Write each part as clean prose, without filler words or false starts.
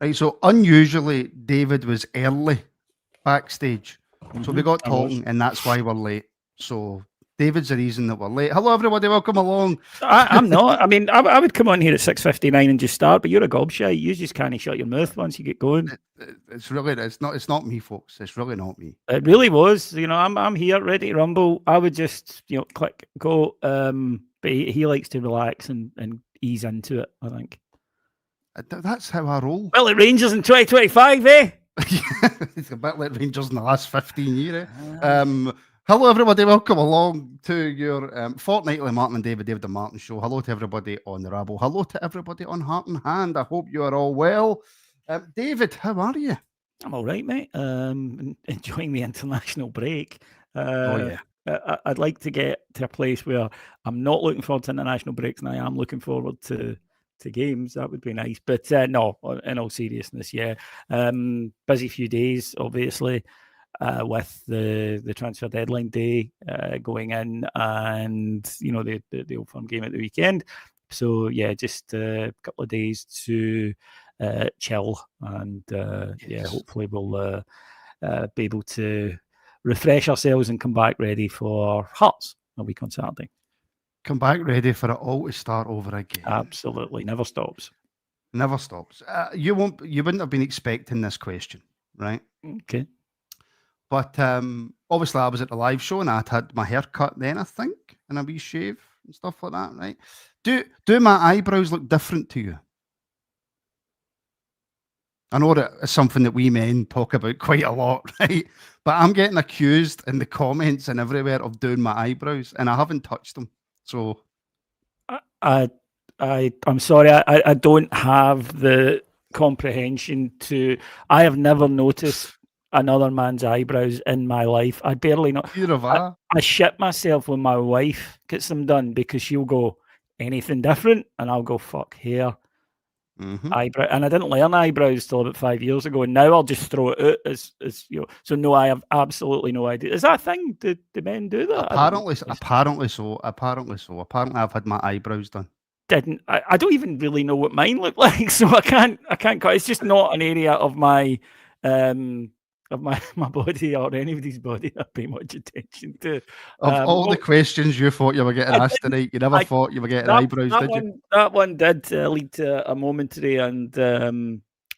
Right, so unusually, David was early backstage. So we got talking, and that's why we're late. So David's the reason that we're late. Hello, everybody. Welcome along. I'm not. I mean, I would come on here at 6:59 and just start, but you're a gobshite. You just can't shut your mouth once you get going. It's not me, folks. It's really not me. It really was. I'm here, ready to rumble. I would just, click, go. But he likes to relax and ease into it, I think. That's how I roll. Well, at Rangers in 2025, eh? It's a bit like Rangers in the last 15 years. Hello, everybody. Welcome along to your fortnightly Martin and David and Martin show. Hello to everybody on the Rabble. Hello to everybody on Heart and Hand. I hope you are all well. David, how are you? I'm all right, mate. Enjoying the international break. Oh, yeah. I'd like to get to a place where I'm not looking forward to international breaks and I am looking forward to games. That would be nice. But no, in all seriousness, yeah. Busy few days, obviously, with the transfer deadline day going in and, the Old Firm game at the weekend. So, yeah, just a couple of days to chill and, hopefully we'll be able to refresh ourselves and come back ready for Hearts a week on Saturday. Come back ready for it all to start over again. Absolutely. Never stops. Never stops. You wouldn't have been expecting this question, right? Okay. But obviously I was at the live show and I'd had my hair cut then, I think, and a wee shave and stuff like that, right? Do my eyebrows look different to you? I know that it's something that we men talk about quite a lot, right? But I'm getting accused in the comments and everywhere of doing my eyebrows, and I haven't touched them. So, I'm sorry, I don't have the comprehension to. I have never noticed another man's eyebrows in my life. I barely know. I shit myself when my wife gets them done because she'll go anything different, and I'll go fuck hair. Eyebrow, and I didn't learn eyebrows till about 5 years ago, and now I'll just throw it out as So no, I have absolutely no idea. Is that a thing? Do men do that? Apparently so. Apparently, I've had my eyebrows done. I don't even really know what mine look like, so I can't. It's just not an area of my my body or anybody's body I pay much attention to. Of all the questions you thought you were getting asked tonight, you never thought you were getting eyebrows, did you? That one did lead to a momentary and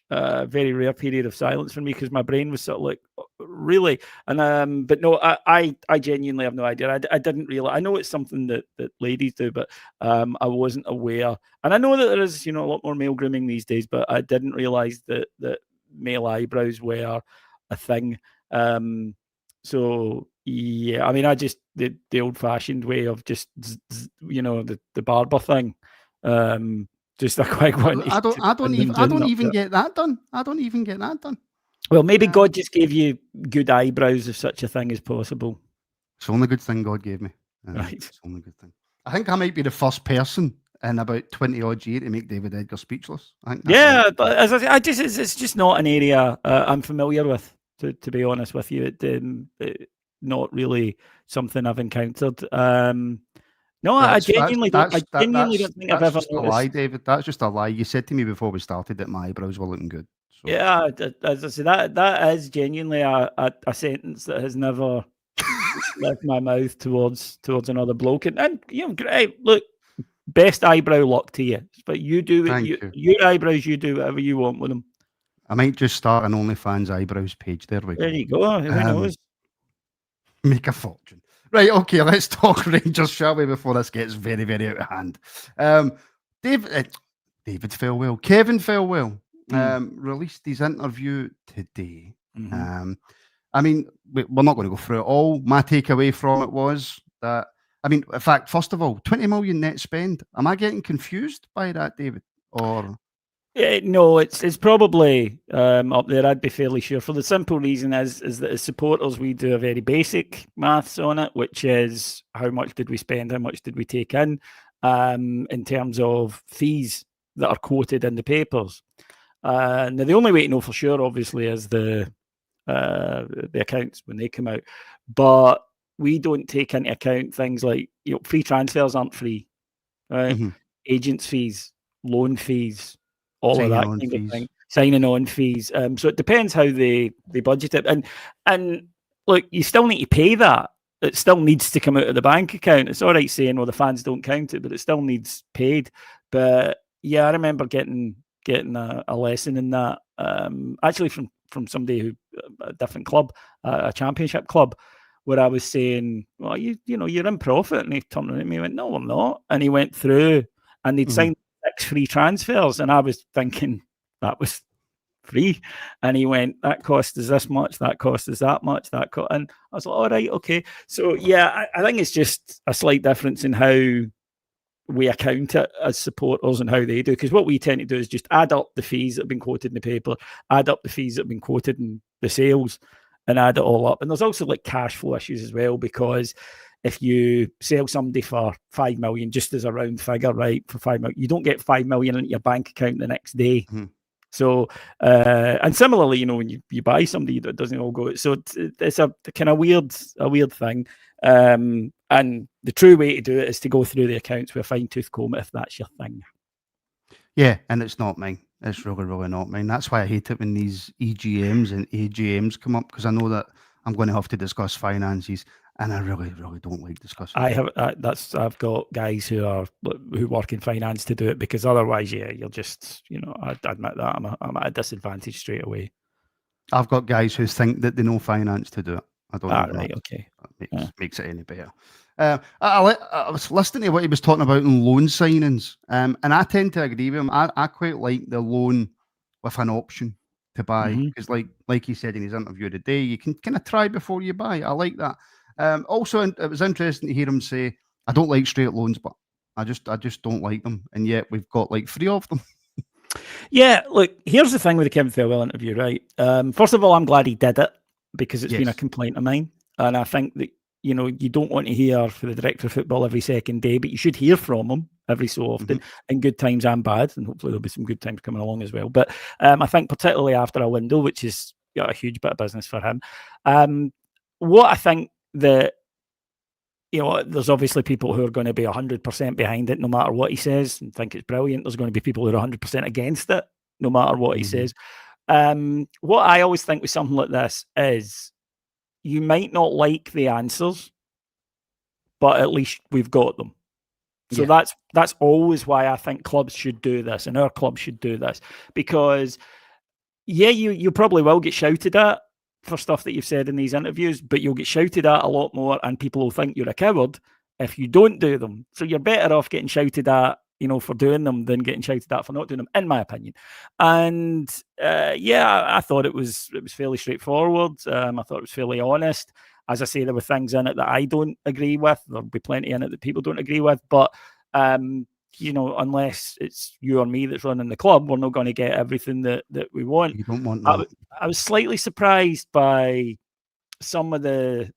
very rare period of silence for me because my brain was sort of like, really? And but no, I genuinely have no idea. I didn't realize. I know it's something that ladies do, but I wasn't aware. And I know that there is a lot more male grooming these days, but I didn't realize that male eyebrows were a thing. So yeah, I mean, I just did the old-fashioned way of just the barber thing. Just a quick one. I don't even get that done. I don't even get that done. Well, maybe God just gave you good eyebrows, if such a thing is possible. It's the only good thing God gave me. Right. It's the only good thing. I think I might be the first person in about 20 odd years to make David Edgar speechless. I think but as I say, it's just not an area I'm familiar with. To be honest with you, not really something I've encountered. No, I genuinely don't think I've ever. That's just a lie, David. That's just a lie. You said to me before we started that my eyebrows were looking good. So. Yeah, as I say, that is genuinely a sentence that has never left my mouth towards another bloke. And great. Look, best eyebrow luck to you. But you do your eyebrows. You do whatever you want with them. I might just start an OnlyFans eyebrows page. There we go. There you go. Who knows? Make a fortune. Right, okay, let's talk Rangers, shall we, before this gets very, very out of hand. David Thelwell, Kevin Thelwell, released his interview today. I mean, we're not going to go through it all. My takeaway from it was that, in fact, first of all, 20 million net spend. Am I getting confused by that, David? Or... No, it's probably up there. I'd be fairly sure. For the simple reason is that as supporters, we do a very basic maths on it, which is how much did we spend, how much did we take in terms of fees that are quoted in the papers. Now, the only way to know for sure, obviously, is the accounts when they come out. But we don't take into account things like free transfers aren't free, right? Agents' fees, loan fees. All of that kind of thing. signing on fees. So it depends how they budget it. And look, you still need to pay that. It still needs to come out of the bank account. It's all right saying, well, the fans don't count it, but it still needs paid. But yeah, I remember getting a lesson in that, actually from somebody who, a different club, a championship club, where I was saying, well, you know, you're in profit. And he turned around at me and went, no, I'm not. And he went through and they'd signed 6 free transfers. And I was thinking that was free. And he went, that cost us this much, that cost us that much, and I was like, all right, okay. So yeah, I think it's just a slight difference in how we account it as supporters and how they do. Because what we tend to do is just add up the fees that have been quoted in the paper, add up the fees that have been quoted in the sales, and add it all up. And there's also like cash flow issues as well, because if you sell somebody for 5 million, just as a round figure, right, for 5 million, you don't get 5 million into your bank account the next day. Mm-hmm. So, and similarly, you know, when you buy somebody, that doesn't all go. So it's a kind of weird thing. And the true way to do it is to go through the accounts with a fine-tooth comb if that's your thing. Yeah, and it's not mine. It's really, really not mine. That's why I hate it when these EGMs and AGMs come up, because I know that I'm going to have to discuss finances, and I really, really don't like discussing. I've got guys who work in finance to do it, because otherwise, yeah, you'll just, you know, I admit that I'm at a disadvantage straight away. I've got guys who think that they know finance to do it. I don't know. Right, okay. Makes it any better. I was listening to what he was talking about in loan signings, and I tend to agree with him. I quite like the loan with an option to buy, because like he said in his interview today, you can kind of try before you buy. I like that. Also, it was interesting to hear him say, I don't like straight loans, but I just don't like them, and yet we've got like 3 of them. Yeah, look, here's the thing with the Kevin Thelwell interview, right? First of all, I'm glad he did it, because it's been a complaint of mine, and I think that, you know, you don't want to hear from the director of football every second day, but you should hear from him every so often, in good times and bad, and hopefully there'll be some good times coming along as well. But I think particularly after a window, which is a huge bit of business for him, what I think that, you know, there's obviously people who are going to be 100% behind it no matter what he says and think it's brilliant. There's going to be people who are 100% against it no matter what he says. What I always think with something like this is, you might not like the answers, but at least we've got them. So that's always why I think clubs should do this, and our club should do this, because you probably will get shouted at for stuff that you've said in these interviews, but you'll get shouted at a lot more, and people will think you're a coward if you don't do them. So you're better off getting shouted at, you know, for doing them than getting shouted at for not doing them, in my opinion. And I thought it was fairly straightforward. I thought it was fairly honest. As I say, there were things in it that I don't agree with. There'll be plenty in it that people don't agree with. But you know, unless it's you or me that's running the club, we're not going to get everything that we want. You don't want that. I was slightly surprised by some of the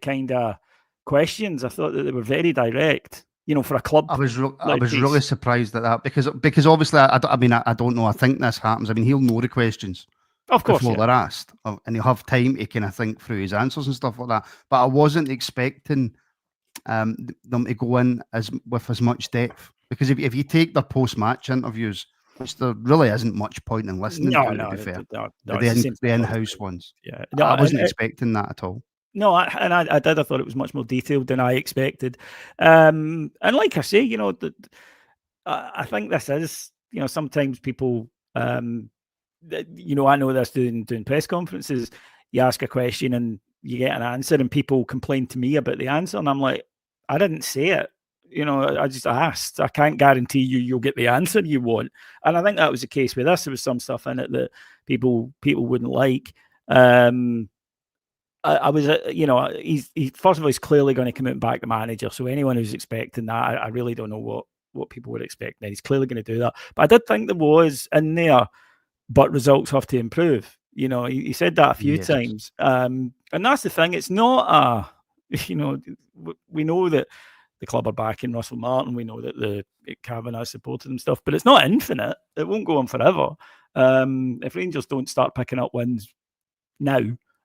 kind of questions. I thought that they were very direct. You know, for a club, I was really surprised at that, because obviously I don't know. I think this happens. I mean, he'll know the questions, of course, before they're asked, and he'll have time to kind of think through his answers and stuff like that. But I wasn't expecting them to go in with as much depth, because if you take their post-match interviews, which there really isn't much point in listening to be fair, the in-house ones. Yeah, I wasn't expecting that at all. No, I did. I thought it was much more detailed than I expected. And like I say, you know, I think this is, you know, sometimes people, you know, I know this doing press conferences, you ask a question and you get an answer and people complain to me about the answer. And I'm like, I didn't say it. You know, I just asked. I can't guarantee you'll get the answer you want. And I think that was the case with this. There was some stuff in it that people wouldn't like. I was, you know, he first of all, he's clearly going to come out and back the manager. So anyone who's expecting that, I really don't know what people would expect. Then he's clearly going to do that. But I did think there was in there, but results have to improve. You know, he said that a few times. And that's the thing. It's not you know, we know that the club are backing Russell Martin. We know that the Kavanagh supported and stuff, but it's not infinite. It won't go on forever. If Rangers don't start picking up wins now,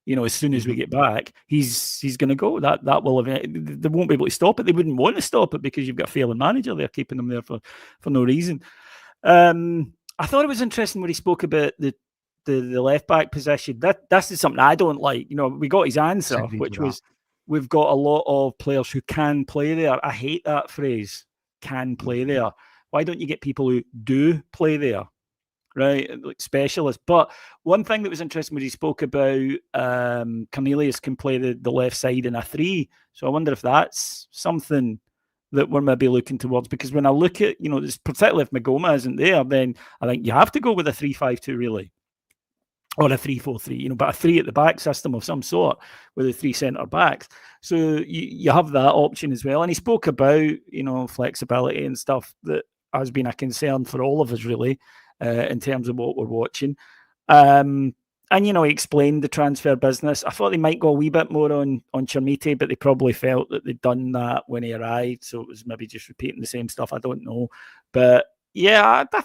you know, as soon as we get back, he's going to go. That will they won't be able to stop it. They wouldn't want to stop it because you've got a failing manager there keeping them there for no reason. I thought it was interesting when he spoke about the left back position. This is something I don't like. We got his answer, which was we've got a lot of players who can play there. I hate that phrase, can play there. Why don't you get people who do play there? Right, like specialists. But one thing that was interesting when he spoke about Cornelius can play the left side in a 3. So I wonder if that's something that we're maybe looking towards. Because when I look at, particularly if Magoma isn't there, then I think you have to go with a 3-5-2 really. Or a 3-4-3, but a 3 at the back system of some sort with the 3 centre backs. So you have that option as well. And he spoke about, flexibility and stuff that has been a concern for all of us really. In terms of what we're watching. And, he explained the transfer business. I thought they might go a wee bit more on Chermite, but they probably felt that they'd done that when he arrived. So it was maybe just repeating the same stuff. I don't know. But yeah, I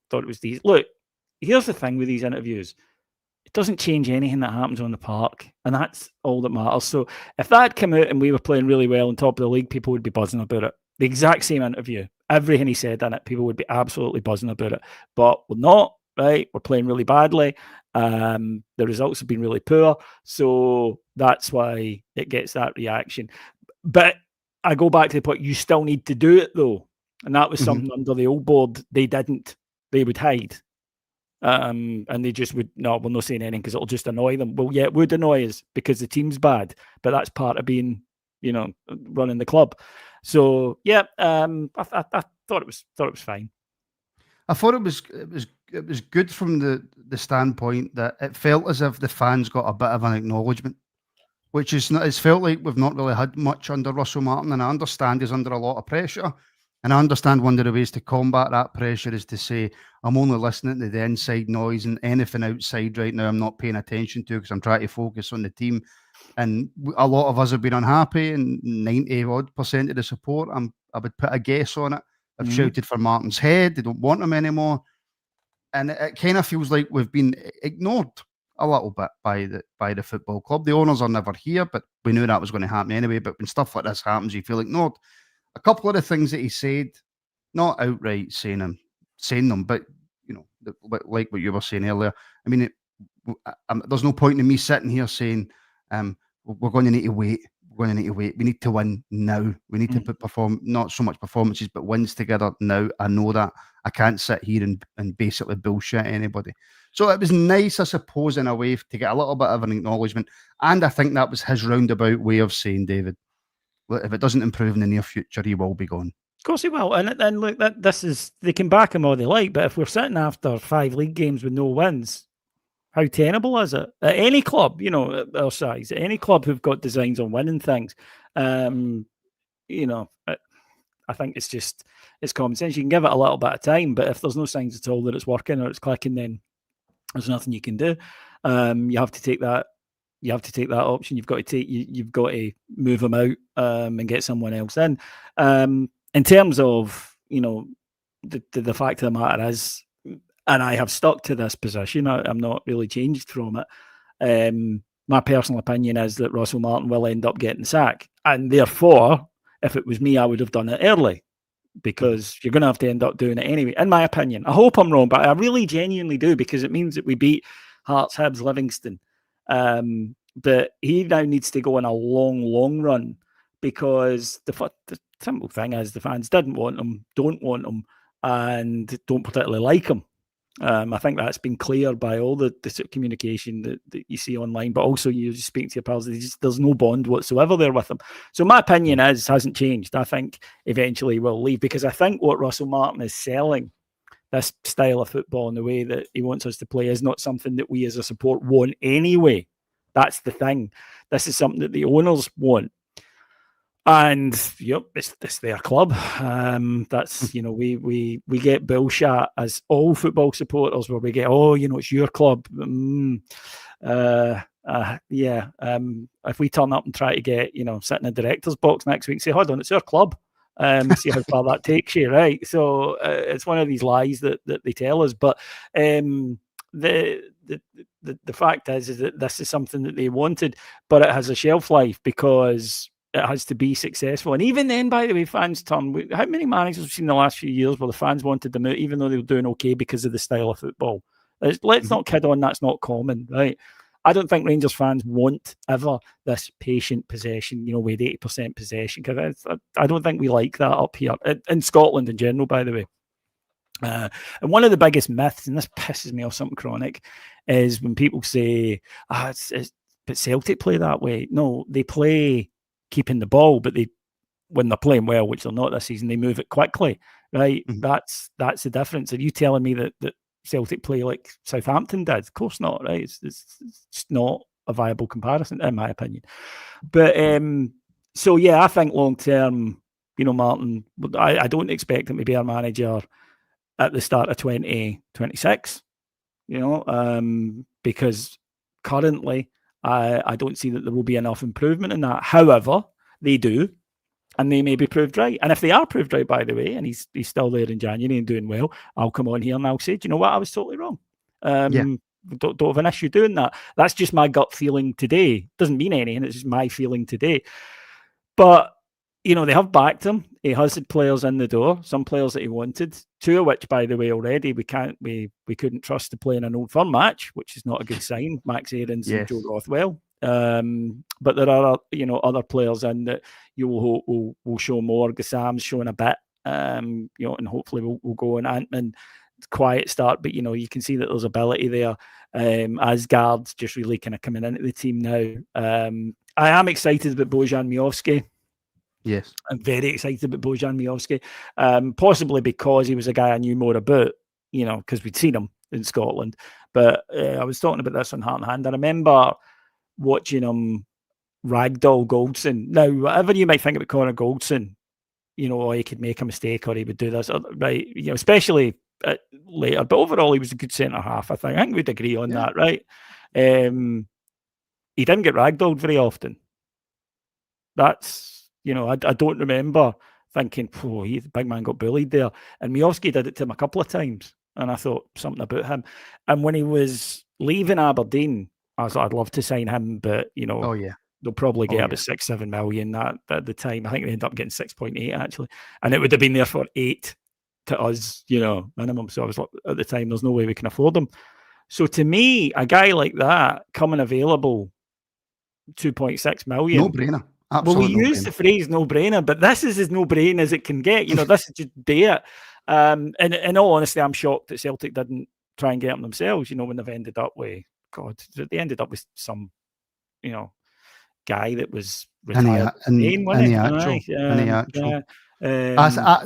thought it was these. Look, here's the thing with these interviews. It doesn't change anything that happens on the park. And that's all that matters. So if that had come out and we were playing really well on top of the league, people would be buzzing about it. The exact same interview. Everything he said in it, people would be absolutely buzzing about it. But we're not, right? We're playing really badly. The results have been really poor. So that's why it gets that reaction. But I go back to the point, you still need to do it, though. And that was something under the old board they didn't. They would hide. And they just would, no, we're not saying anything because it'll just annoy them. Well, yeah, it would annoy us because the team's bad. But that's part of being, running the club. So yeah, I thought it was fine. I thought it was good from the standpoint that it felt as if the fans got a bit of an acknowledgement, which is it's felt like we've not really had much under Russell Martin, and I understand he's under a lot of pressure, and I understand one of the ways to combat that pressure is to say I'm only listening to the inside noise and anything outside right now I'm not paying attention to because I'm trying to focus on the team. And a lot of us have been unhappy, and 90% of the support, I would put a guess on it, have shouted for Martin's head. They don't want him anymore. And it kind of feels like we've been ignored a little bit by the football club. The owners are never here, but we knew that was going to happen anyway. But when stuff like this happens, you feel ignored. A couple of the things that he said, not outright saying them, but, like what you were saying earlier, I mean, there's no point in me sitting here saying, we're going to need to wait. We're going to need to wait. We need to win now. We need to put not so much performances, but wins together now. I know that. I can't sit here and basically bullshit anybody. So it was nice, I suppose, in a way, to get a little bit of an acknowledgement. And I think that was his roundabout way of saying, David, if it doesn't improve in the near future, he will be gone. Of course he will. And look, they can back him all they like, but if we're sitting after 5 league games with no wins, how tenable is it? At any club, our size, at any club who've got designs on winning things, I think it's common sense. You can give it a little bit of time, but if there's no signs at all that it's working or it's clicking, then there's nothing you can do. You have to take that. You have to take that option. You've got to move them out and get someone else in. In terms of the fact of the matter is, and I have stuck to this position. I'm not really changed from it. My personal opinion is that Russell Martin will end up getting sacked. And therefore, if it was me, I would have done it early because you're going to have to end up doing it anyway, in my opinion. I hope I'm wrong, but I really genuinely do because it means that we beat Hearts, Hibs, Livingston. But he now needs to go on a long, long run because the simple thing is the fans didn't want him, don't want him, and don't particularly like him. I think that's been clear by all the sort of communication that you see online, but also you just speak to your pals. There's no bond whatsoever there with them. So my opinion hasn't changed. I think eventually we'll leave because I think what Russell Martin is selling, this style of football and the way that he wants us to play, is not something that we as a support want anyway. That's the thing. This is something that the owners want. And it's their club. That's we get bullshit as all football supporters where we get it's your club. If we turn up and try to get sit in a director's box next week, say hold on, it's our club. See how far that takes you, right? So it's one of these lies that they tell us. But the fact is that this is something that they wanted, but it has a shelf life because it has to be successful. And even then, by the way, fans turn. How many managers we've seen in the last few years where the fans wanted them out, even though they were doing okay because of the style of football? Let's not kid on, that's not common, right? I don't think Rangers fans want ever this patient possession, with 80% possession, because I don't think we like that up here, in Scotland in general, by the way. And one of the biggest myths, and this pisses me off something chronic, is when people say, but Celtic play that way. No, they play keeping the ball, but when they're playing well, which they're not this season, they move it quickly, right? Mm-hmm. That's the difference. Are you telling me that Celtic play like Southampton did? Of course not, right? It's not a viable comparison, in my opinion. But so yeah, I think long term, Martin, I don't expect him to be our manager at the start of 2026, because currently I don't see that there will be enough improvement in that. However, they do, and they may be proved right. And if they are proved right, by the way, and he's still there in January and doing well, I'll come on here and I'll say, do you know what? I was totally wrong. Don't have an issue doing that. That's just my gut feeling today. Doesn't mean anything. It's just my feeling today. But they have backed him. He has had players in the door, some players that he wanted, two of which, by the way, already we couldn't trust to play in an Old Firm match, which is not a good sign. Max Aarons and Joe Rothwell. But there are other players in that you will hope will show more. Gassam's showing a bit, and hopefully we'll go on. Antman, quiet start, but you can see that there's ability there. Asgard's just really kind of coming into the team now. I am excited about Bojan Miovski. Yes. I'm very excited about Bojan Miovski, possibly because he was a guy I knew more about, because we'd seen him in Scotland. But I was talking about this on Heart and Hand. I remember watching him ragdoll Goldson. Now, whatever you might think about Connor Goldson, he could make a mistake or he would do this, right? Especially later. But overall, he was a good centre-half, I think. I think we'd agree on that, right? He didn't get ragdolled very often. That's... I don't remember thinking, the big man got bullied there. And Miovski did it to him a couple of times. And I thought something about him. And when he was leaving Aberdeen, I thought I'd love to sign him, but, they'll probably get about 6-7 million at the time. I think they ended up getting 6.8 actually. And it would have been there for 8 to us, minimum. So I was like, at the time, there's no way we can afford them. So to me, a guy like that coming available, 2.6 million. No brainer. Absolutely, well, we use the phrase no-brainer, but this is as no-brainer as it can get. This is just it. And in all honesty, I'm shocked that Celtic didn't try and get them themselves, when they've ended up with, they ended up with some, guy that was retired.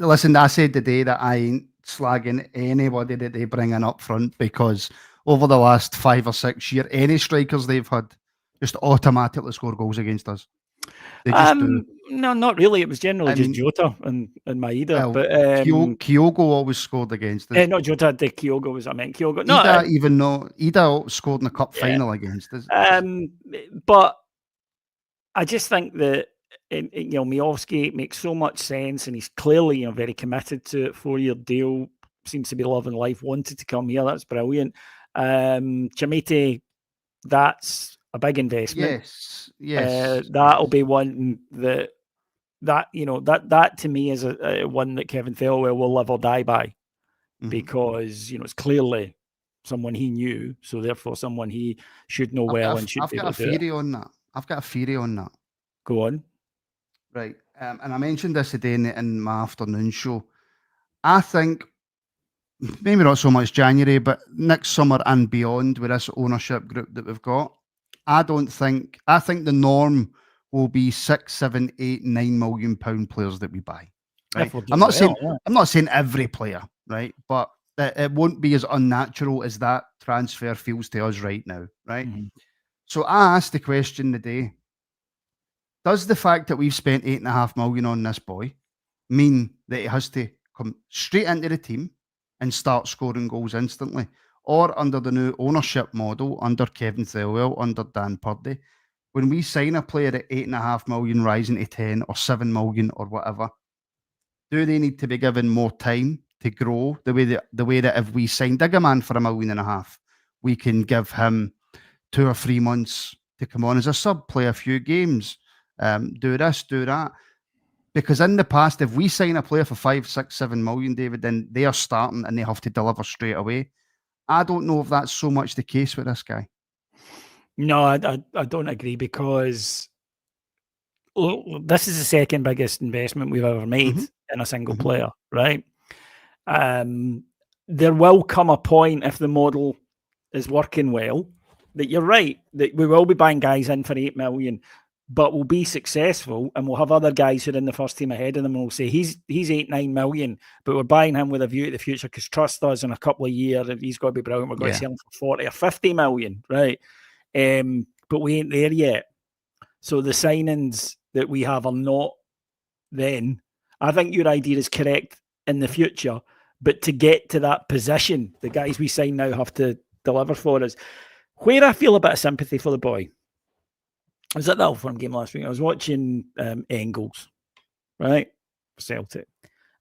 Listen, I said today that I ain't slagging anybody that they bring in up front, because over the last 5 or 6 years, any strikers they've had just automatically score goals against us. They just do. No, not really. It was generally just Jota and Maeda. But Kyogo always scored against us. Not Jota, Kyogo was I meant. Kyogo. No, Ida scored in the cup final against us. But I just think that Miovski makes so much sense, and he's clearly very committed to it. 4-year deal, seems to be loving life. Wanted to come here. That's brilliant. Chamete, that's a big investment. Yes. That'll be one that to me is a one that Kevin Thelwell will live or die by, because it's clearly someone he knew, so therefore someone he should know well and should be able to do it. I've got a theory on that. Go on. Right, and I mentioned this today in my afternoon show. I think maybe not so much January, but next summer and beyond, with this ownership group that we've got, I think the norm will be 6, 7, 8, 9 million pound players that we buy. Right? I'm not saying every player, right? But it won't be as unnatural as that transfer feels to us right now, right? Mm-hmm. So I asked the question today: does the fact that we've spent 8.5 million on this boy mean that he has to come straight into the team and start scoring goals instantly? Or under the new ownership model, under Kevin Thelwell, under Dan Purdy, when we sign a player at 8.5 million rising to 10 or 7 million or whatever, do they need to be given more time to grow the way that if we sign Diggerman for 1.5 million, we can give him 2 or 3 months to come on as a sub, play a few games, do this, do that. Because in the past, if we sign a player for 5, 6, 7 million, David, then they are starting and they have to deliver straight away. I don't know if that's so much the case with this guy. No, I don't agree, because this is the second biggest investment we've ever made in a single player, right? There will come a point, if the model is working well, that you're right, that we will be buying guys in for 8 million, but we'll be successful, and we'll have other guys who are in the first team ahead of them, and we'll say he's 8, 9 million, but we're buying him with a view to the future, because trust us, in a couple of years, if he's got to be brilliant, we're going to sell him for 40 or 50 million, right? But we ain't there yet. So the signings that we have are not then. I think your idea is correct in the future, but to get to that position, the guys we sign now have to deliver for us. Where I feel a bit of sympathy for the boy, I was at the Old Firm game last week. I was watching Engels, right, for Celtic,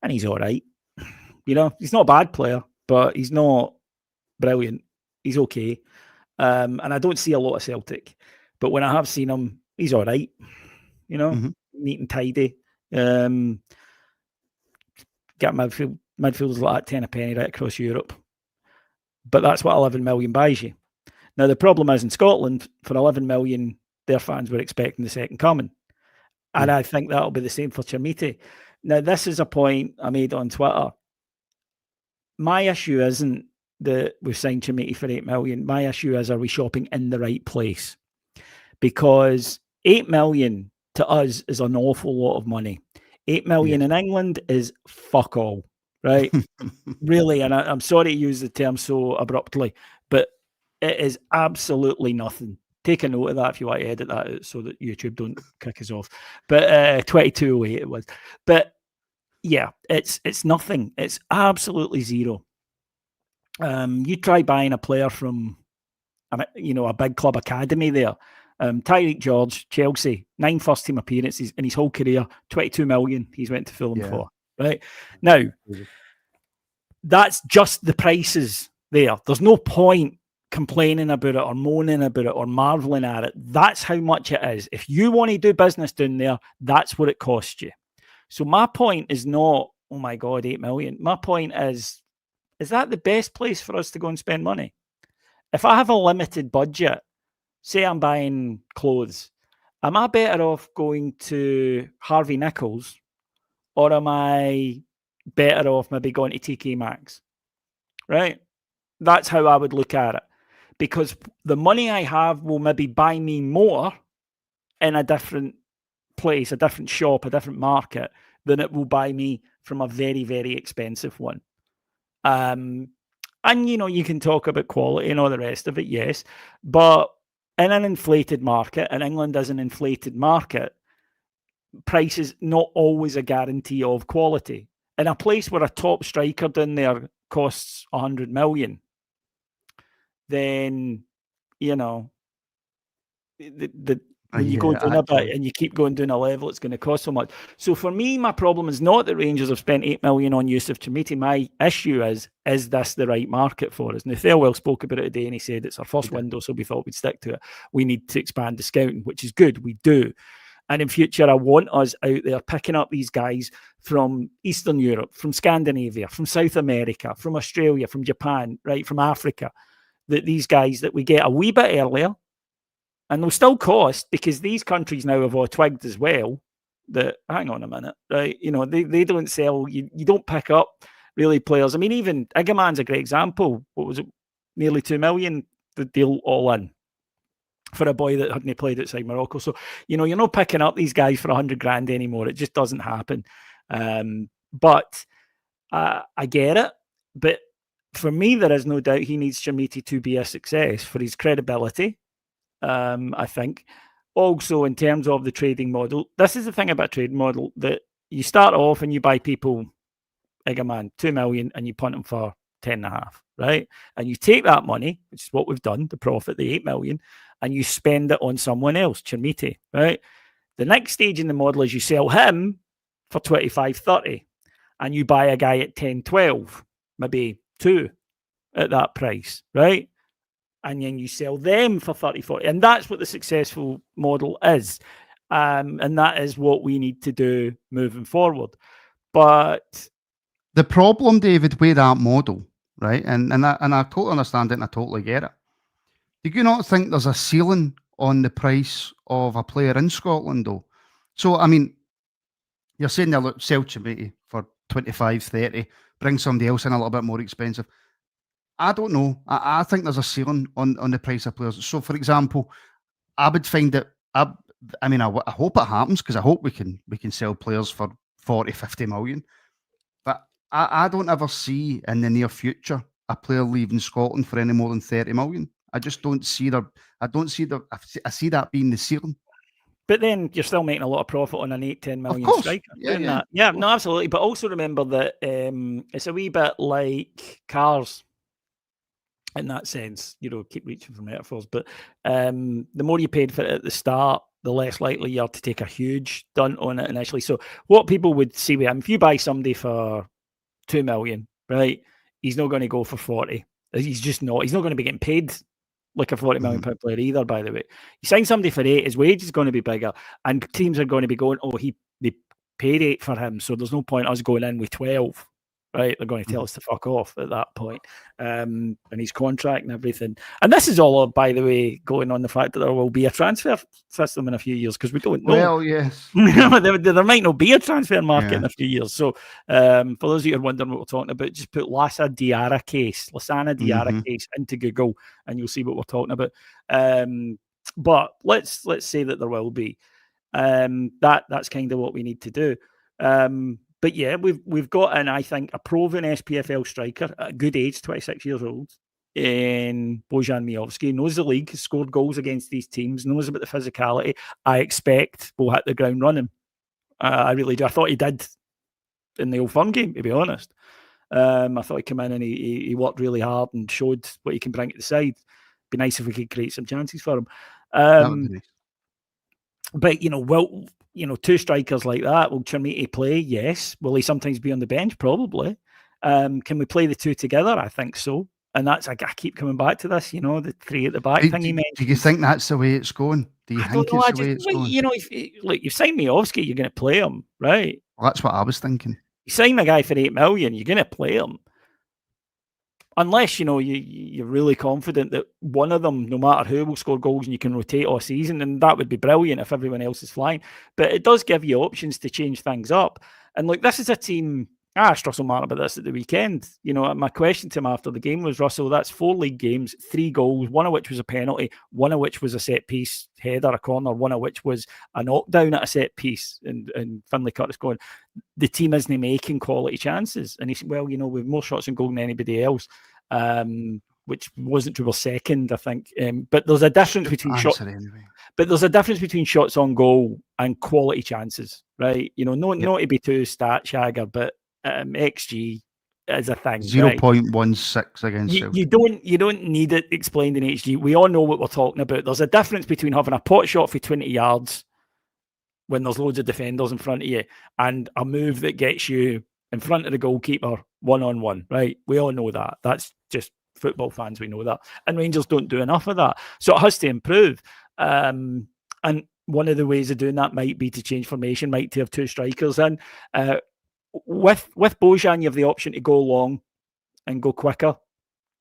and he's all right. You know, he's not a bad player, but he's not brilliant. He's okay. And I don't see a lot of Celtic, but when I have seen him, he's all right. You know, neat and tidy. Got midfielders like that 10 a penny right across Europe. But that's what 11 million buys you. Now, the problem is in Scotland, for 11 million, their fans were expecting the second coming. And I think that'll be the same for Chermiti. Now, this is a point I made on Twitter. My issue isn't that we've signed Chermiti for 8 million. My issue is, are we shopping in the right place? Because 8 million to us is an awful lot of money. 8 million in England is fuck all, right? Really, and I'm sorry to use the term so abruptly, but it is absolutely nothing. Take a note of that if you want to edit that out so that YouTube don't kick us off. But 2208 it was. But yeah, it's nothing. It's absolutely zero. You try buying a player from, a big club academy there. Tyreek George, Chelsea, 9 first-team appearances in his whole career, 22 million he's went to Fulham for, right? Now, that's just the prices there. There's no point complaining about it or moaning about it or marvelling at it. That's how much it is. If you want to do business down there, that's what it costs you. So my point is not, oh my God, 8 million. My point is that the best place for us to go and spend money? If I have a limited budget, say I'm buying clothes, am I better off going to Harvey Nichols, or am I better off maybe going to TK Maxx? Right? That's how I would look at it. Because the money I have will maybe buy me more in a different place, a different shop, a different market, than it will buy me from a very, very expensive one. And, you can talk about quality and all the rest of it, yes. But in an inflated market, and England is an inflated market, price is not always a guarantee of quality. In a place where a top striker down there costs 100 million, then, when you go down a bit and you keep going down a level, it's going to cost so much. So for me, my problem is not that Rangers have spent 8 million on Yusuf Chermiti. My issue is this the right market for us? Now, Thelwell spoke about it today and he said it's our first window, so we thought we'd stick to it. We need to expand the scouting, which is good. We do. And in future, I want us out there picking up these guys from Eastern Europe, from Scandinavia, from South America, from Australia, from Japan, right, from Africa. That these guys that we get a wee bit earlier, and they'll still cost, because these countries now have all twigged as well that, hang on a minute, right? They don't sell, you don't pick up really players. I mean, even Igaman's a great example. What was it? Nearly 2 million, the deal all in for a boy that hadn't played outside Morocco. So, you're not picking up these guys for 100 grand anymore. It just doesn't happen. But I get it. But for me, there is no doubt he needs Chermiti to be a success for his credibility. I think also in terms of the trading model, this is the thing about trading model, that you start off and you buy people, Igaman, 2 million, and you punt them for 10.5, right? And you take that money, which is what we've done, the profit, the 8 million, and you spend it on someone else, Chermiti, right? The next stage in the model is you sell him for 25, 30, and you buy a guy at 10, 12, maybe 2 at that price, right? And then you sell them for 30, 40. And that's what the successful model is. And that is what we need to do moving forward. But the problem, David, with that model, right? And I totally understand it and I totally get it. Do you not think there's a ceiling on the price of a player in Scotland, though? So, I mean, you're saying they'll sell Chimiti for 25, 30, bring somebody else in a little bit more expensive. I don't know. I think there's a ceiling on the price of players. So, for example, I would find it. I hope it happens because I hope we can sell players for 40, 50 million. But I don't ever see in the near future a player leaving Scotland for any more than 30 million. I just don't see I see that being the ceiling. But then you're still making a lot of profit on an 8-10 million striker. Yeah. Yeah, no, absolutely. But also remember that it's a wee bit like cars in that sense. Keep reaching for metaphors. But the more you paid for it at the start, the less likely you are to take a huge stunt on it initially. So what people would see with him, if you buy somebody for 2 million, right, he's not going to go for 40. He's just not. He's not going to be getting paid like a £40 million player either, by the way. You sign somebody for 8, his wage is going to be bigger, and teams are going to be going, they paid 8 for him, so there's no point us going in with 12, right? They're going to tell us to fuck off at that point. And his contract and everything. And this is all, by the way, going on the fact that there will be a transfer system in a few years, because we don't know. Well, yes. there might not be a transfer market in a few years. So for those of you who are wondering what we're talking about, just put Lassana Diarra case into Google and you'll see what we're talking about. But let's say that there will be. That's kind of what we need to do. But yeah, we've got I think a proven SPFL striker at a good age, 26 years old, in Bojan Miovski, knows the league, has scored goals against these teams, knows about the physicality. I expect we'll hit the ground running. I really do. I thought he did in the Old Firm game, to be honest. I thought he came in and he worked really hard and showed what he can bring to the side. Be nice if we could create some chances for him. That would be nice. But, two strikers like that, will Chimiti play? Yes. Will he sometimes be on the bench? Probably. Can we play the two together? I think so. And that's, I keep coming back to this, the 3 at the back thing he mentioned. Do you think that's the way it's going? Do you think it's the way it's going? You sign Miovski, you're going to play him, right? Well, that's what I was thinking. You sign a guy for 8 million, you're going to play him. Unless, you're really confident that one of them, no matter who, will score goals and you can rotate all season, and that would be brilliant if everyone else is flying. But it does give you options to change things up. And this is a team, I asked Russell Martin about this at the weekend. My question to him after the game was, Russell, that's 4 league games, 3 goals, one of which was a penalty, one of which was a set-piece header, a corner, one of which was a knockdown at a set-piece, and Finlay Curtis going, the team isn't making quality chances. And he said, well, we've more shots on goal than anybody else, which wasn't true. We're second, I think. But there's a difference between shots. Anyway. But there's a difference between shots on goal and quality chances, right? Not to be too stat shagger, but XG is a thing. 0.16 against you don't need it explained in XG. We all know what we're talking about. There's a difference between having a pot shot for 20 yards when there's loads of defenders in front of you and a move that gets you in front of the goalkeeper 1-on-1, right? We all know that. That's just football fans, we know that. And Rangers don't do enough of that. So it has to improve. And one of the ways of doing that might be to change formation, might to have 2 strikers in. With Bojan, you have the option to go long and go quicker.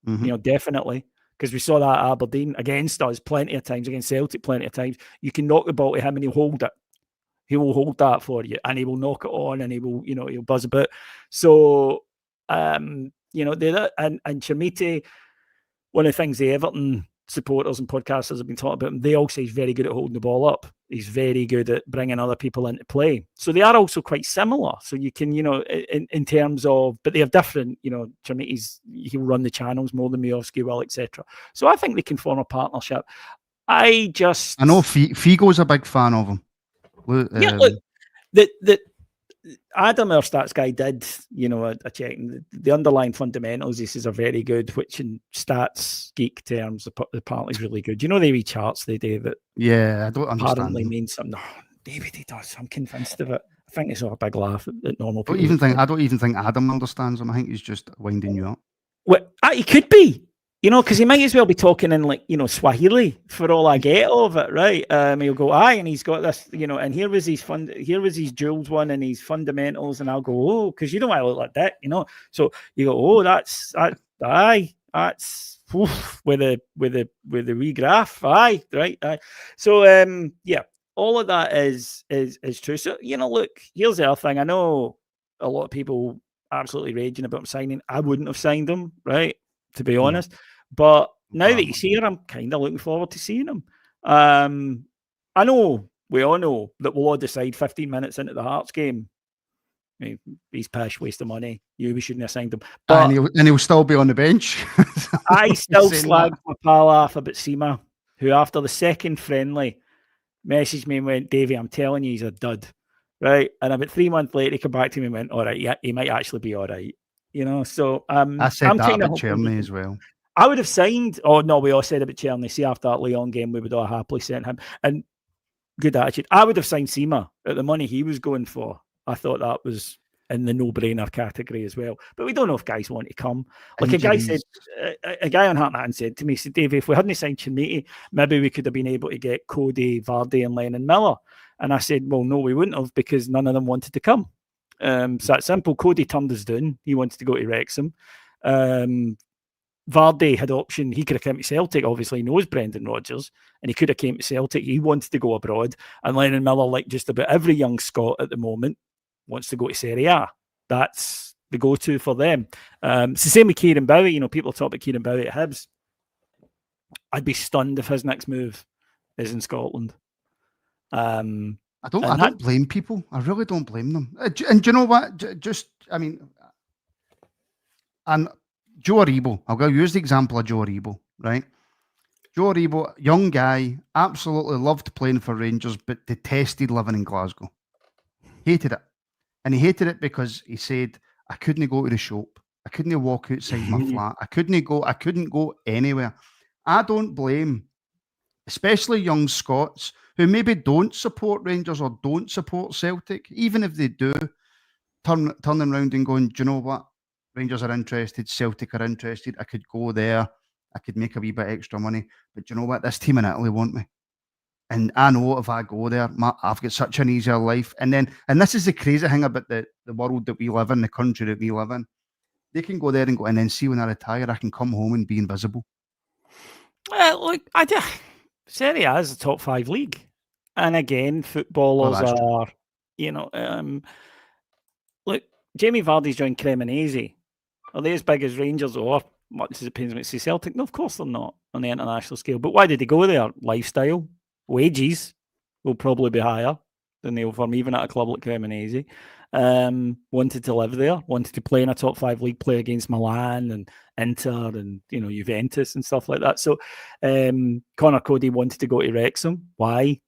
Definitely. Because we saw that at Aberdeen against us plenty of times, against Celtic plenty of times. You can knock the ball to him and he'll hold it. He will hold that for you and he will knock it on and he will, he'll buzz about. So, and Chimiti, one of the things the Everton supporters and podcasters have been talking about him, they all say he's very good at holding the ball up. He's very good at bringing other people into play. So they are also quite similar. So you can, in terms of, but they have different, Chimiti's, he'll run the channels more than Miovski will, etc. So I think they can form a partnership. I know Figo's a big fan of him. Look, Adam, our stats guy, did, a check. The underlying fundamentals, he says, are very good, which in stats geek terms, apparently is really good. The wee charts they do that? Yeah, I don't understand. Apparently means something. No, David, he does. I'm convinced of it. I think it's all a big laugh at normal people. I don't even think Adam understands him. I think he's just winding you up. Well, he could be. because he might as well be talking in Swahili for all I get of it, right? He'll go, aye, and he's got this, and here was his Jules one and his fundamentals, and I'll go, oh, because you know I look like that, So you go, oh, that's oof, with the wee graph, aye, right, aye. So all of that is true. So look, here's the other thing. I know a lot of people absolutely raging about him signing. I wouldn't have signed him, right? To be honest. But now that he's here, I'm kind of looking forward to seeing him. I know, we all know that we'll all decide 15 minutes into the Hearts game, he's pish, waste of money. We shouldn't have signed him. But and he'll still be on the bench. I still slag my pal off about Sima, who after the second friendly messaged me and went, Davey, I'm telling you, he's a dud. Right? And about 3 months later, he came back to me and went, all right, yeah, he might actually be all right. So I said I'm that about Cherny as well. I would have signed. Oh no, we all said about Cherny. See, after that Lyon game, we would all happily sent him. And good attitude. I would have signed Sima at the money he was going for. I thought that was in the no-brainer category as well. But we don't know if guys want to come. Like a guy on Heartman said to me, said, Dave, if we hadn't signed Cherny, maybe we could have been able to get Cody, Vardy, and Lennon Miller. And I said, well, no, we wouldn't have, because none of them wanted to come. So that's simple. Cody turned us down. He wanted to go to Wrexham. Vardy had option. He could have come to Celtic. Obviously, he knows Brendan Rodgers, and he could have came to Celtic. He wanted to go abroad. And Lennon Miller, like just about every young Scot at the moment, wants to go to Serie A. That's the go-to for them. It's the same with Kieran Bowie. People talk about Kieran Bowie at Hibs. I'd be stunned if his next move is in Scotland. I don't blame people. I really don't blame them. And do you know what? And Joe Aribo, I'll go use the example of Joe Aribo, right? Joe Aribo, young guy, absolutely loved playing for Rangers, but detested living in Glasgow. Hated it. And he hated it because he said, I couldn't go to the shop. I couldn't walk outside my flat. I couldn't go anywhere. I don't blame, especially young Scots who maybe don't support Rangers or don't support Celtic, even if they do, turning around and going, do you know what? Rangers are interested, Celtic are interested. I could go there. I could make a wee bit extra money. But do you know what? This team in Italy want me. And I know if I go there, I've got such an easier life. And this is the crazy thing about the world that we live in, the country that we live in. They can go there and then see when I retire, I can come home and be invisible. Look, Serie A is a top 5 league. And again, footballers are, look, Jamie Vardy's joined Cremonese. Are they as big as Rangers or much as it pains me to say Celtic? No, of course they're not on the international scale. But why did they go there? Lifestyle, wages will probably be higher than they'll from even at a club like Cremonese. Wanted to live there, wanted to play in a top 5 league, play against Milan and Inter and Juventus and stuff like that. So Connor Cody wanted to go to Wrexham. Why?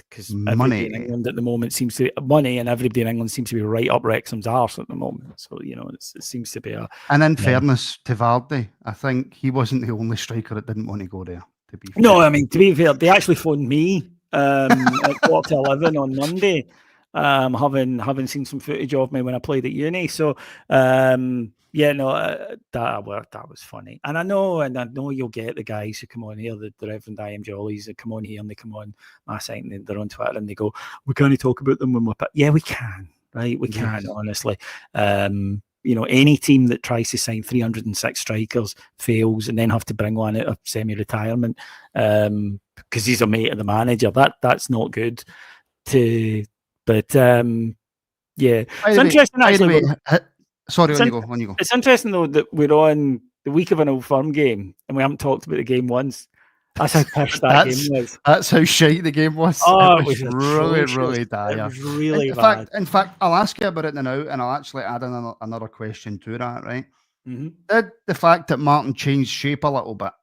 Because everybody in England at the moment seems to money, and everybody in England seems to be right up Wrexham's arse at the moment. So it seems to be a. And in fairness to Vardy, I think he wasn't the only striker that didn't want to go there. To be fair. No, I mean to be fair, they actually phoned me at 11:15 on Monday, having seen some footage of me when I played at uni. So that was funny. And I know you'll get the guys who come on here, the Reverend I Am Jollies that come on here and they come on my site and they're on Twitter and they go, we can't talk about them when we're yeah, we can, right? We can, honestly. Any team that tries to sign 306 strikers fails and then have to bring one out of semi-retirement because he's a mate of the manager. That's not good. It's interesting actually. Sorry, on you go. It's interesting though that we're on the week of an Old Firm game and we haven't talked about the game once. That's how pish that game was. That's how shite the game was. Oh, it was really dire. It was really bad. In fact, I'll ask you about it now and I'll actually add another question to that, right? Mm-hmm. Did the fact that Martin changed shape a little bit,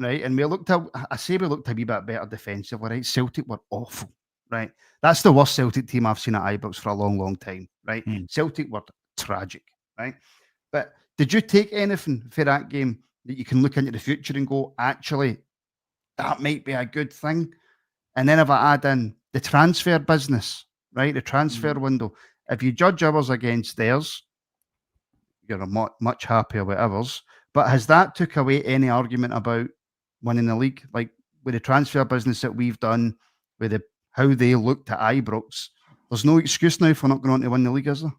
right? And we looked a wee bit better defensively, right? Celtic were awful, right? That's the worst Celtic team I've seen at Eyebrow for a long, long time, right? Celtic were tragic, right? But did you take anything for that game that you can look into the future and go, actually, that might be a good thing? And then if I add in the transfer business, right? The transfer window, if you judge ours against theirs, you're much happier with ours. But has that took away any argument about winning the league? Like with the transfer business that we've done, with how they looked at Ibrox, there's no excuse now for not going on to win the league, is there?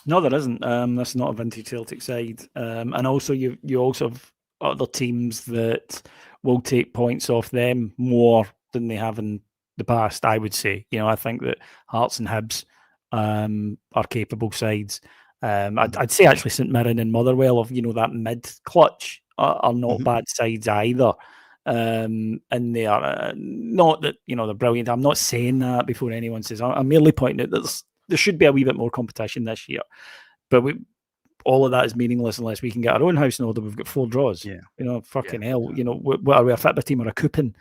No, there isn't. That's not a vintage Celtic side. And also, you also have other teams that will take points off them more than they have in the past, I would say. I think that Hearts and Hibs are capable sides. I'd say actually St Mirren and Motherwell of that mid clutch are not bad sides either. And they are not that they're brilliant. I'm not saying that before anyone says. I'm merely pointing out that there should be a wee bit more competition this year, but all of that is meaningless unless we can get our own house in order. We've got 4 draws. Yeah. Fucking hell. What are we, a Fitba team or a coupon?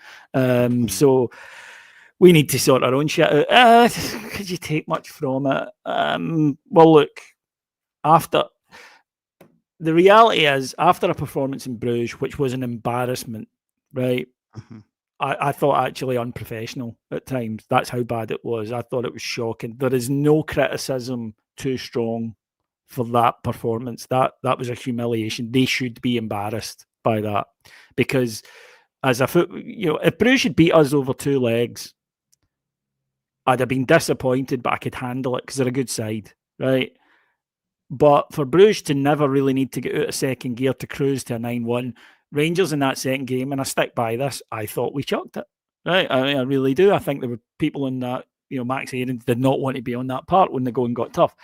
So we need to sort our own shit out. Could you take much from it? Well, look, the reality is, after a performance in Bruges, which was an embarrassment, right? I thought actually unprofessional at times. That's how bad it was. I thought it was shocking. There is no criticism too strong for that performance. That was a humiliation. They should be embarrassed by that, because if Bruges had beat us over 2 legs, I'd have been disappointed, but I could handle it because they're a good side, right? But for Bruges to never really need to get out of second gear to cruise to a 9-1, Rangers in that second game, and I stick by this, I thought we chucked it, right? I really do. I think there were people in that, Max Aarons did not want to be on that part when the going got tough.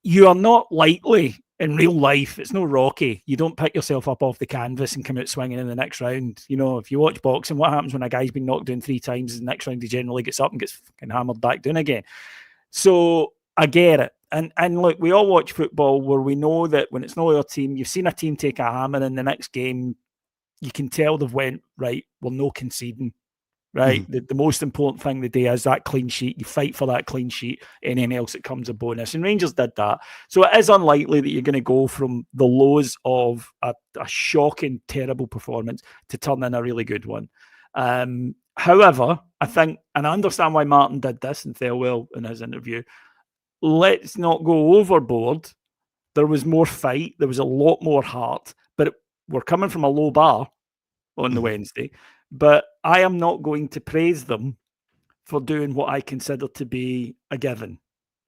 You are not likely in real life. It's no Rocky. You don't pick yourself up off the canvas and come out swinging in the next round. If you watch boxing, what happens when a guy's been knocked down 3 times, the next round he generally gets up and gets fucking hammered back down again. So I get it. And look, we all watch football where we know that when it's not your team, you've seen a team take a hammer in the next game, you can tell they've went, right, we're no conceding, right? The most important thing the day is that clean sheet. You fight for that clean sheet. Anything else that comes a bonus. And Rangers did that. So it is unlikely that you're going to go from the lows of a shocking, terrible performance to turn in a really good one. However, I think, and I understand why Martin did this in Thelwell in his interview, let's not go overboard. There was more fight. There was a lot more heart. But we're coming from a low bar on the Wednesday. But I am not going to praise them for doing what I consider to be a given,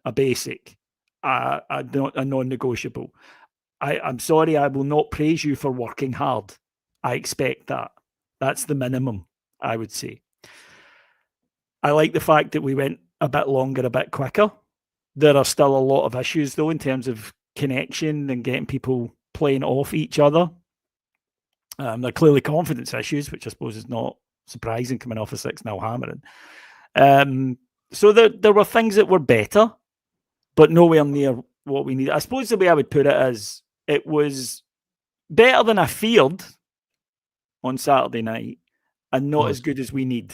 a basic, a non-negotiable. I'm sorry, I will not praise you for working hard. I expect that. That's the minimum, I would say. I like the fact that we went a bit longer, a bit quicker. There are still a lot of issues, though, in terms of connection and getting people playing off each other. They're clearly confidence issues, which I suppose is not surprising coming off a 6-0 hammering. So there were things that were better, but nowhere near what we needed. I suppose the way I would put it is it was better than I feared on Saturday night and not as good as we need.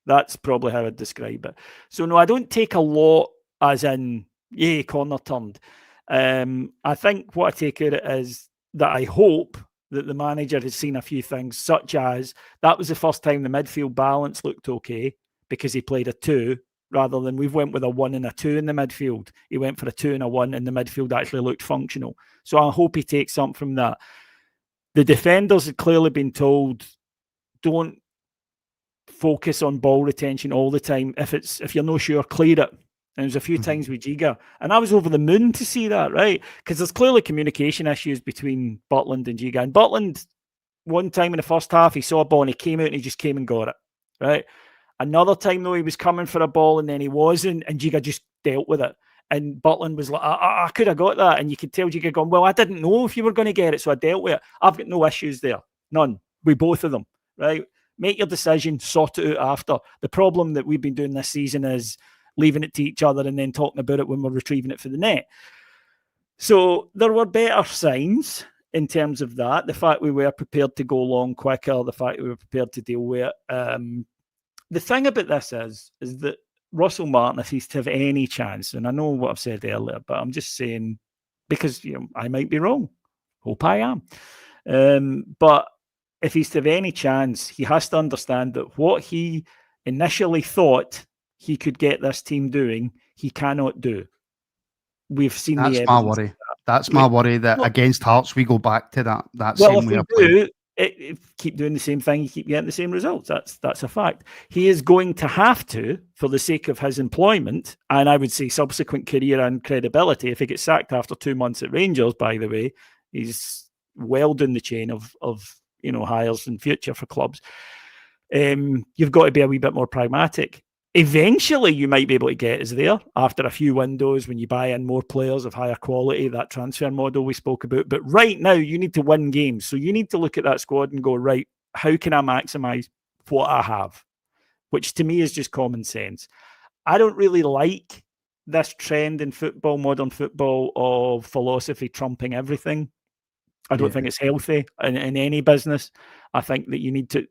That's probably how I'd describe it. So, no, I don't take a lot as in, yay, corner turned. I think what I take out of it is that I hope that the manager has seen a few things, such as that was the first time the midfield balance looked okay because he played a 2 rather than we've went with a 1 and a 2 in the midfield. He went for a 2 and a 1 and the midfield actually looked functional. So I hope he takes something from that. The defenders had clearly been told, don't focus on ball retention all the time. If you're not sure, clear it. And there's a few times with Giga. And I was over the moon to see that, right? Because there's clearly communication issues between Butland and Giga. And Butland, one time in the first half, he saw a ball and he came out and he just came and got it, right? Another time, though, he was coming for a ball and then he wasn't, and Giga just dealt with it. And Butland was like, I could have got that. And you could tell Giga going, well, I didn't know if you were going to get it, so I dealt with it. I've got no issues there. None. With both of them, right? Make your decision, sort it out after. The problem that we've been doing this season is leaving it to each other and then talking about it when we're retrieving it for the net. So there were better signs in terms of that. The fact we were prepared to go long quicker, the fact we were prepared to deal with it. The thing about this is that Russell Martin, if he's to have any chance, and I know what I've said earlier, but I'm just saying, because I might be wrong. Hope I am. But if he's to have any chance, he has to understand that what he initially thought he could get this team doing, he cannot do. We've seen that's the my evidence. worry. That's my worry, that against Hearts we go back to that well, same if way we of playing. keep doing the same thing, you keep getting the same results. That's a fact. He is going to have to, for the sake of his employment, and I would say subsequent career and credibility. If he gets sacked after 2 months at Rangers, by the way, he's well down the chain of hires in future for clubs. You've got to be a wee bit more pragmatic. Eventually, you might be able to get us there after a few windows when you buy in more players of higher quality, that transfer model we spoke about. But right now, you need to win games. So you need to look at that squad and go, right, how can I maximise what I have? Which to me is just common sense. I don't really like this trend in football, modern football, of philosophy trumping everything. I don't think it's healthy in any business. I think that you need to,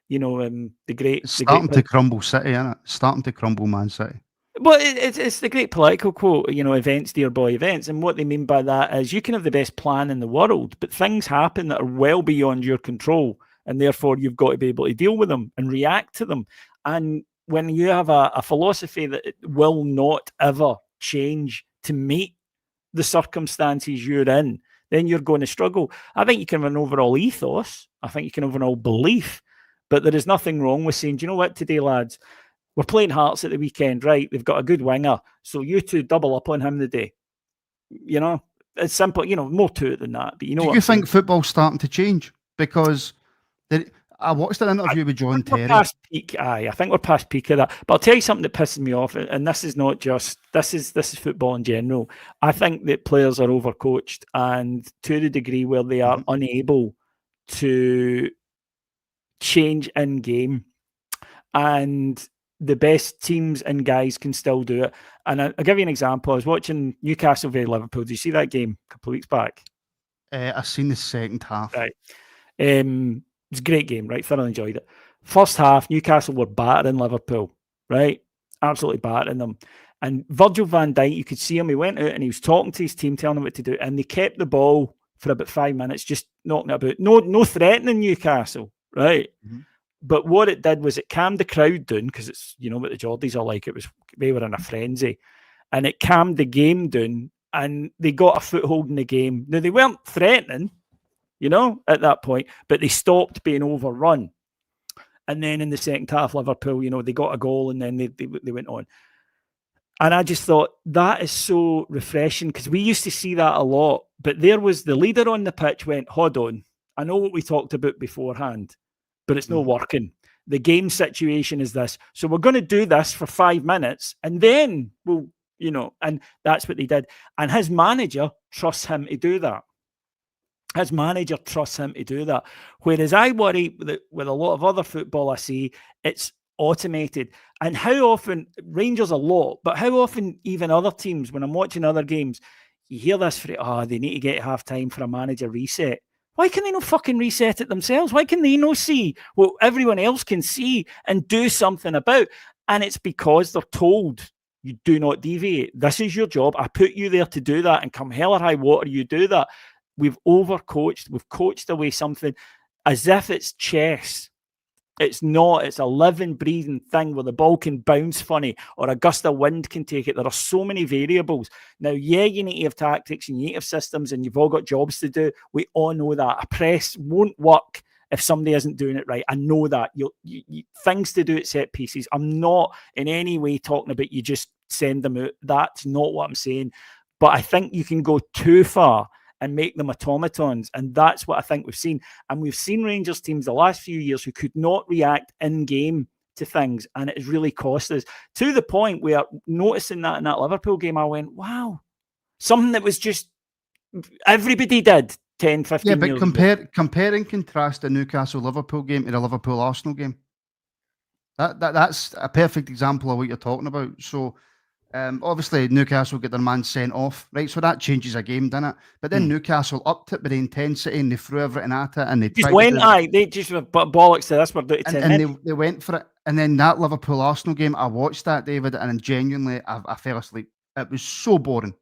It's starting to crumble City, isn't it? Starting to crumble Man City. Well, it's the great political quote, events, dear boy, events. And what they mean by that is you can have the best plan in the world, but things happen that are well beyond your control. And therefore, you've got to be able to deal with them and react to them. And when you have a philosophy that will not ever change to meet the circumstances you're in, then you're going to struggle. I think you can have an overall ethos. I think you can have an overall belief. But there is nothing wrong with saying, do you know what, today, lads, we're playing Hearts at the weekend, right? They've got a good winger. So you two double up on him today. It's simple, more to it than that. But do you think football's starting to change? Because I watched an interview with John Terry. Past peak, I think we're past peak of that. But I'll tell you something that pisses me off, and this is not just this is football in general. I think that players are overcoached, and to the degree where they are unable to change in game, and the best teams and guys can still do it. And I'll give you an example. I was watching Newcastle v Liverpool. Did you see that game a couple of weeks back? I've seen the second half. Right. It's a great game, right? Thoroughly enjoyed it. First half, Newcastle were battering Liverpool, right? Absolutely battering them. And Virgil van Dijk, you could see him. He went out and he was talking to his team, telling them what to do. And they kept the ball for about 5 minutes, just knocking it about. No threatening Newcastle, right? Mm-hmm. But what it did was it calmed the crowd down, because it's, what the Geordies are like. They were in a frenzy. And it calmed the game down, and they got a foothold in the game. Now, they weren't threatening, at that point, but they stopped being overrun. And then in the second half, Liverpool, they got a goal, and then they went on. And I just thought that is so refreshing, because we used to see that a lot. But there was the leader on the pitch went, hold on, I know what we talked about beforehand, but it's not working. The game situation is this. So we're going to do this for 5 minutes, and then we'll, and that's what they did. And his manager trusts him to do that. Whereas I worry that with a lot of other football I see, it's automated. And how often, Rangers a lot, but how often even other teams, when I'm watching other games, you hear this, they need to get half time for a manager reset. Why can they not fucking reset it themselves? Why can they not see what everyone else can see and do something about? And it's because they're told, you do not deviate. This is your job. I put you there to do that, and come hell or high water, you do that. We've overcoached. We've coached away something as if it's chess. It's not. It's a living, breathing thing where the ball can bounce funny or a gust of wind can take it. There are so many variables. Now, you need to have tactics and you need to have systems, and you've all got jobs to do. We all know that. A press won't work if somebody isn't doing it right. I know that. You things to do at set pieces. I'm not in any way talking about you just send them out. That's not what I'm saying. But I think you can go too far and make them automatons. And that's what I think we've seen. And we've seen Rangers teams the last few years who could not react in-game to things. And it has really cost us, to the point where, noticing that in that Liverpool game, I went, wow. Something that was just, everybody did 10, 15 years ago. Yeah, but compare and contrast the Newcastle-Liverpool game to the Liverpool-Arsenal game. That's a perfect example of what you're talking about. So, obviously Newcastle get their man sent off, right? So that changes a game, doesn't it? But then Newcastle upped it with the intensity, and they threw everything at it, and they just they just bollocks to this. And they went for it. And then that Liverpool Arsenal game, I watched that, David, and genuinely I fell asleep. It was so boring.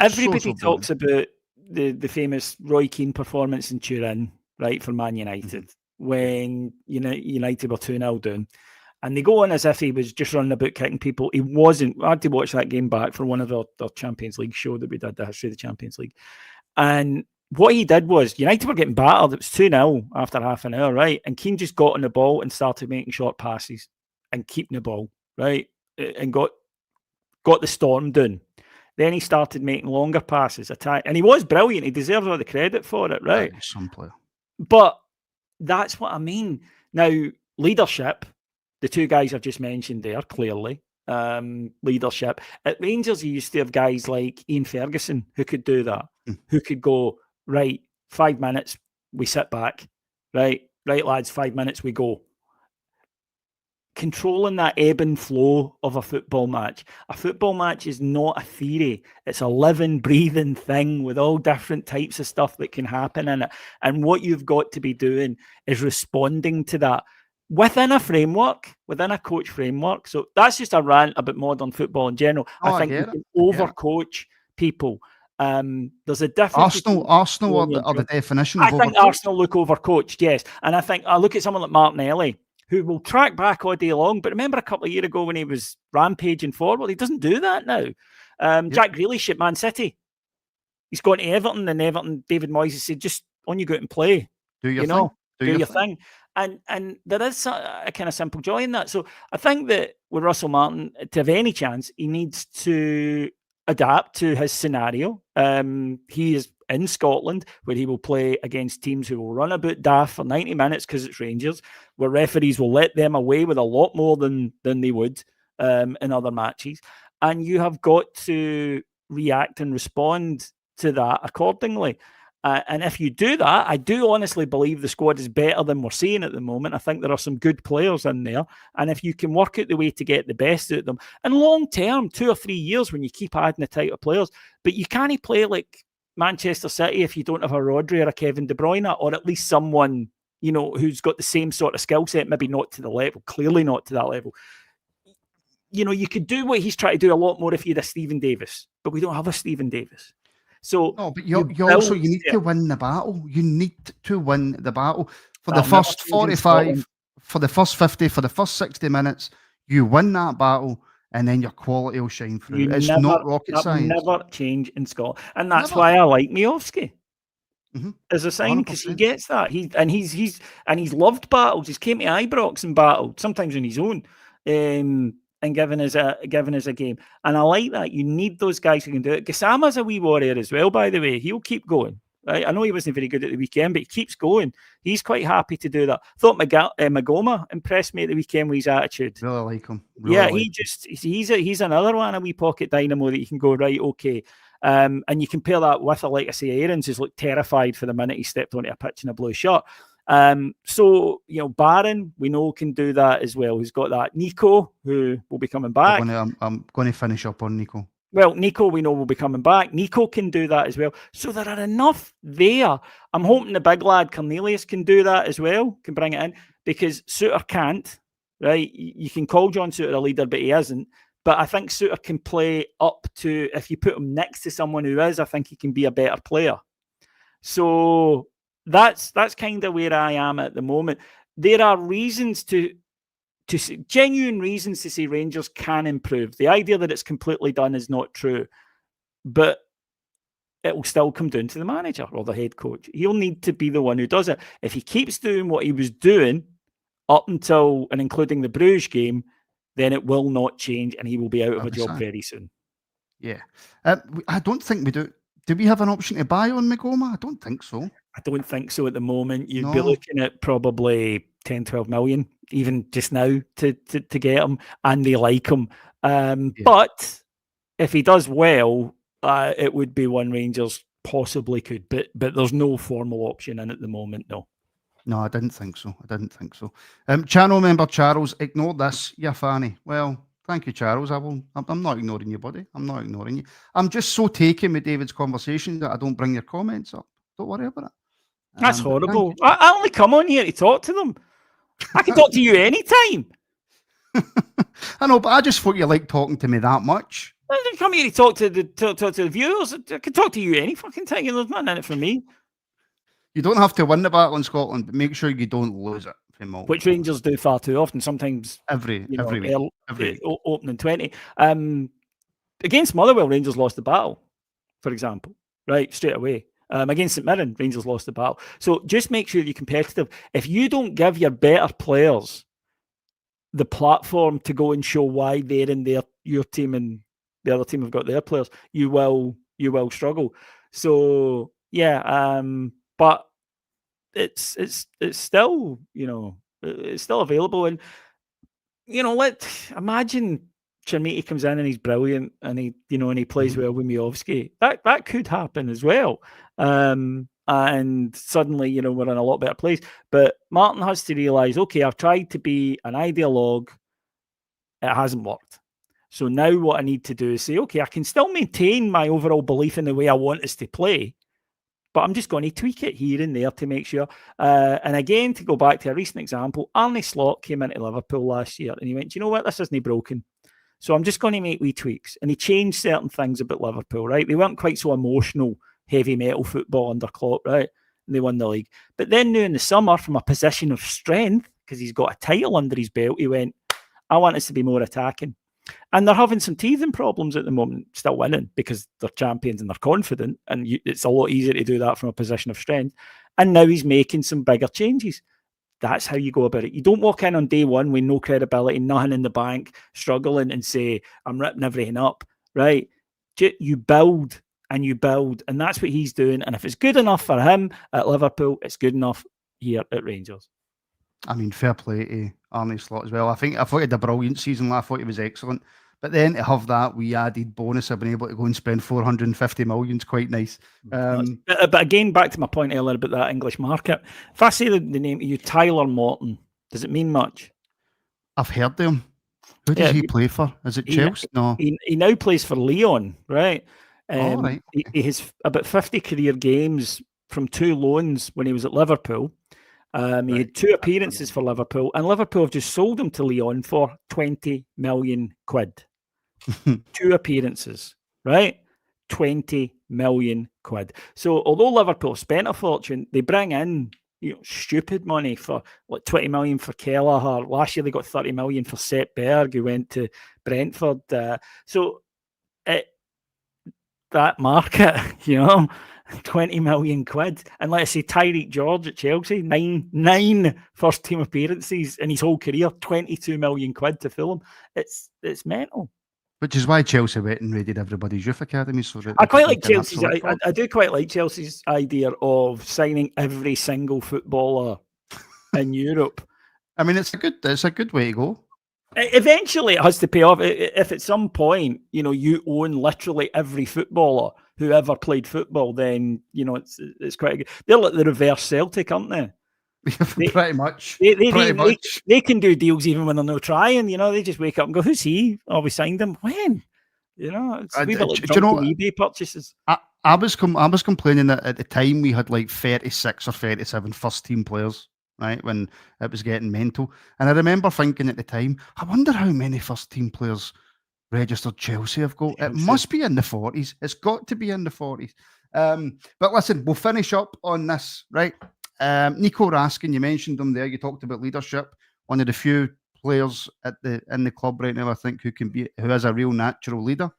Everybody talks about the famous Roy Keane performance in Turin, right, for Man United, when United were 2-0 down. And they go on as if he was just running about kicking people. He wasn't. I had to watch that game back for one of our Champions League show that we did, the history of the Champions League. And what he did was, United were getting battered. It was 2-0 after half an hour, right? And Keane just got on the ball and started making short passes and keeping the ball, right? And got the storm down. Then he started making longer passes, attack, and he was brilliant. He deserves all the credit for it, right? Some player. But that's what I mean. Now, leadership, the two guys I've just mentioned there, clearly, leadership. At Rangers, you used to have guys like Ian Ferguson who could do that, who could go, right, 5 minutes, we sit back, right, lads, 5 minutes, we go. Controlling that ebb and flow of a football match. A football match is not a theory. It's a living, breathing thing with all different types of stuff that can happen in it. And what you've got to be doing is responding to that within a framework, within a coach framework. So that's just a rant about modern football in general. I think you can overcoach people. There's a difference. Arsenal are the definition of I think Arsenal look overcoached, yes. And I think I look at someone like Martinelli, who will track back all day long. But remember a couple of years ago when he was rampaging forward? He doesn't do that now. Jack Grealish at Man City. He's gone to Everton, and Everton, David Moyes has said, just on you go out and play. Do your thing. Do your thing. And there is a kind of simple joy in that. So I think that with Russell Martin, to have any chance, he needs to adapt to his scenario. He is in Scotland, where he will play against teams who will run about daft for 90 minutes because it's Rangers, where referees will let them away with a lot more than they would in other matches. And you have got to react and respond to that accordingly. And if you do that, I do honestly believe the squad is better than we're seeing at the moment. I think there are some good players in there. And if you can work out the way to get the best out of them, and long term, 2 or 3 years when you keep adding the type of players, but you can't play like Manchester City if you don't have a Rodri or a Kevin De Bruyne, or at least someone, who's got the same sort of skill set, maybe not to the level, clearly not to that level. You could do what he's trying to do a lot more if you had a Stephen Davis, but we don't have a Stephen Davis. So no, but you need to win the battle. You need to win the battle for the first 45, for the first 50, for the first 60 minutes. You win that battle, and then your quality will shine through. It's not rocket science. Never change in Scotland, and that's why I like Miovski as a sign, because he gets that. He's loved battles. He's came to Eyebrow and battled, sometimes on his own. And giving us a game. And I like that. You need those guys who can do it. Gassama's a wee warrior as well, by the way. He'll keep going. Right? I know he wasn't very good at the weekend, but he keeps going. He's quite happy to do that. Thought Magoma impressed me at the weekend with his attitude. Really like him. He's another one, a wee pocket dynamo that you can go, right, okay. And you compare that with, like I say, Aarons, who's looked terrified for the minute he stepped onto a pitch in a blue shirt. So, Barron, we know, can do that as well. He's got that. Nico, who will be coming back. I'm going to finish up on Nico. Well, Nico, we know, will be coming back. Nico can do that as well. So there are enough there. I'm hoping the big lad, Cornelius, can do that as well, can bring it in, because Suter can't, right? You can call John Suter a leader, but he isn't. But I think Suter can play up to, if you put him next to someone who is, I think he can be a better player. So that's kind of where I am at the moment. There are reasons genuine reasons to say Rangers can improve. The idea that it's completely done is not true, but it will still come down to the manager or the head coach. He'll need to be the one who does it. If he keeps doing what he was doing up until and including the Bruges game, then it will not change, and he will be out of a job very soon. Yeah. I don't think we do. Do we have an option to buy on Magoma? I don't think so. I don't think so at the moment. You'd be looking at probably 10, 12 million, even just now, to get him, and they like him. But if he does well, it would be one Rangers possibly could, but there's no formal option in at the moment, no. No, I didn't think so. Channel member Charles, ignore this, you're fanny. Well, thank you, Charles. I'm not ignoring you, buddy. I'm not ignoring you. I'm just so taken with David's conversation that I don't bring your comments up. Don't worry about it. That's horrible. I only come on here to talk to them. I can talk to you anytime. I know, but I just thought you liked talking to me that much. I didn't come here to talk to the viewers. I can talk to you any fucking time. There's nothing in it for me. You don't have to win the battle in Scotland, but make sure you don't lose it. which Rangers do far too often. Sometimes every week. Opening 20. Against Motherwell, Rangers lost the battle, for example, right, straight away. Against St Mirren, Rangers lost the battle. So just make sure you're competitive. If you don't give your better players the platform to go and show why they're in your team and the other team have got their players, you will struggle. So yeah, but it's still, it's still available. And imagine Chermiti comes in and he's brilliant and he plays well with Miovski. That could happen as well. And suddenly, we're in a lot better place. But Martin has to realise, okay, I've tried to be an ideologue. It hasn't worked. So now what I need to do is say, okay, I can still maintain my overall belief in the way I want us to play, but I'm just going to tweak it here and there to make sure. And again, to go back to a recent example, Arne Slot came into Liverpool last year and he went, you know what, this isn't broken. So I'm just going to make wee tweaks. And he changed certain things about Liverpool, right? They weren't quite so emotional, heavy metal football under Klopp, right? And they won the league. But then now in the summer, from a position of strength, because he's got a title under his belt, he went, I want us to be more attacking. And they're having some teething problems at the moment, still winning because they're champions and they're confident. And it's a lot easier to do that from a position of strength. And now he's making some bigger changes. That's how you go about it. You don't walk in on day one with no credibility, nothing in the bank, struggling and say, I'm ripping everything up, right? You build and you build. And that's what he's doing. And if it's good enough for him at Liverpool, it's good enough here at Rangers. I mean, fair play to Arne Slot as well. I thought he had a brilliant season. I thought he was excellent. But then to have that we added bonus of being able to go and spend 450 million is quite nice. But again, back to my point earlier about that English market. If I say the name to you, Tyler Morton, does it mean much? I've heard of him. Who does he play for? Is it Chelsea? No. He now plays for Lyon, right? Right. Okay. He has about 50 career games from 2 loans when he was at Liverpool. He had 2 appearances for Liverpool, and Liverpool have just sold him to Lyon for 20 million quid. 2 appearances, right? 20 million quid. So although Liverpool spent a fortune, they bring in stupid money for like 20 million for Kelleher. Last year they got 30 million for Sepp Berg, who went to Brentford. So that market, 20 million quid. And let's say Tyreek George at Chelsea, nine first team appearances in his whole career, 22 million quid to fill him. It's mental. Which is why Chelsea went and raided everybody's youth academy. So that I quite like Chelsea's. I do quite like Chelsea's idea of signing every single footballer in Europe. I mean, it's a good way to go. Eventually, it has to pay off. If at some point, you own literally every footballer who ever played football, then it's quite good. They're like the reverse Celtic, aren't they? Pretty much. They can do deals even when they're not trying. They just wake up and go, "Who's he? Oh, we signed him. When?" It's a wee bit like eBay purchases. I was complaining that at the time we had like 36 or 37 first team players, right, when it was getting mental. And I remember thinking at the time, I wonder how many first team players registered Chelsea have got. It must be in the 40s. It's got to be in the 40s. But listen, we'll finish up on this, right? Nico Raskin, you mentioned him there. You talked about leadership. One of the few players in the club right now, I think, who is a real natural leader.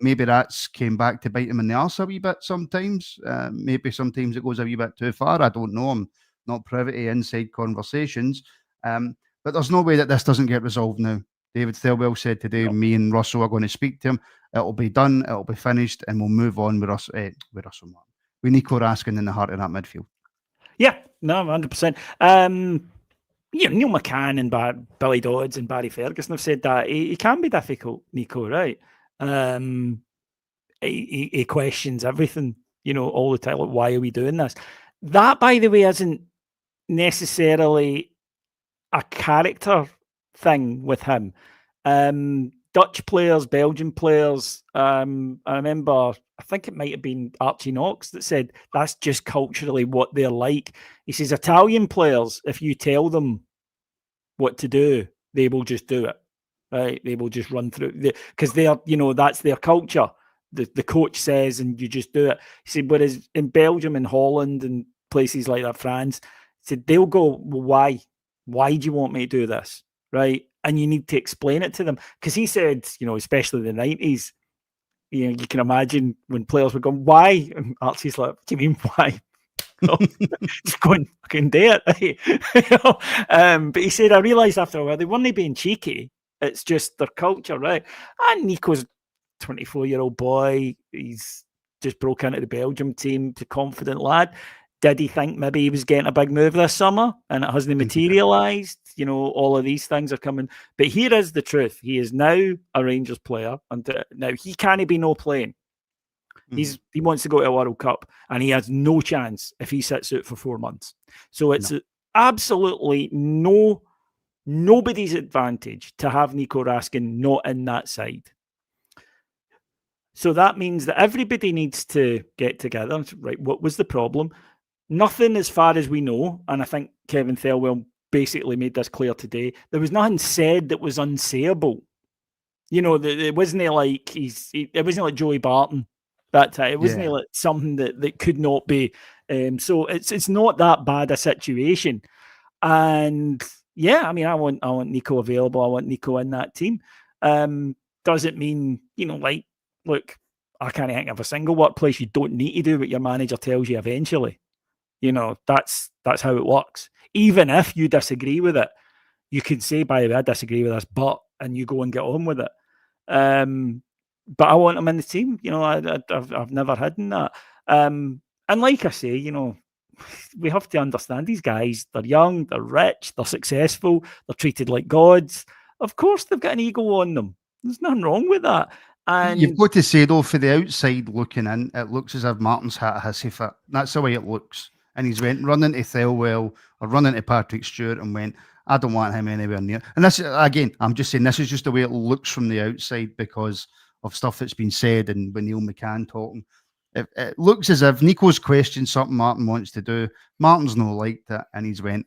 Maybe that's came back to bite him in the arse a wee bit sometimes. Maybe sometimes it goes a wee bit too far. I don't know. I'm not privy to inside conversations. But there's no way that this doesn't get resolved now. David Thelwell said today, me and Russell are going to speak to him. It'll be done. It'll be finished, and we'll move on with Nico Raskin in the heart of that midfield. Yeah, no, 100%. Neil McCann and Billy Dodds and Barry Ferguson have said that he can be difficult, Nico, right? He questions everything, all the time. Like, why are we doing this? That, by the way, isn't necessarily a character thing with him. Dutch players, Belgian players. I remember, I think it might have been Archie Knox that said that's just culturally what they're like. He says Italian players, if you tell them what to do, they will just do it. Right? They will just run through because they're, that's their culture. The coach says, and you just do it. He said, whereas in Belgium and Holland and places like that, France, he said they'll go, well, why? Why do you want me to do this? Right? And you need to explain it to them. Because he said, especially in the 90s, you can imagine when players were going, why? And Archie's like, what do you mean, why? Just going fucking do it. But he said, I realised after a while they weren't being cheeky. It's just their culture, right? And Nico's 24-year-old boy. He's just broke into the Belgium team. He's a confident lad. Did he think maybe he was getting a big move this summer and it hasn't materialised? All of these things are coming. But here is the truth. He is now a Rangers player. And now he can't be no playing. He wants to go to a World Cup and he has no chance if he sits out for 4 months. So it's absolutely nobody's advantage to have Nico Raskin not in that side. So that means that everybody needs to get together. Right, what was the problem? Nothing as far as we know, and I think Kevin Thelwell basically made this clear today. There was nothing said that was unsayable. It wasn't like it wasn't like Joey Barton. That time. It wasn't like something that could not be. So it's not that bad a situation. And I want Nico available. I want Nico in that team. Does it mean, look, I can't think of a single workplace you don't need to do what your manager tells you eventually. That's how it works. Even if you disagree with it, you can say, by the way, I disagree with this, and you go and get on with it. But I want him in the team. I've never hidden that. And like I say, we have to understand these guys. They're young, they're rich, they're successful, they're treated like gods. Of course, they've got an ego on them. There's nothing wrong with that. And you've got to say, though, for the outside looking in, it looks as if Martin's had a hissy fit. That's the way it looks. And he's running to Thelwell or running to Patrick Stewart and went, I don't want him anywhere near. And this, again, I'm just saying, this is just the way it looks from the outside because of stuff that's been said and with Neil McCann talking. It looks as if Nico's questioned something Martin wants to do. Martin's not liked it, and he's went,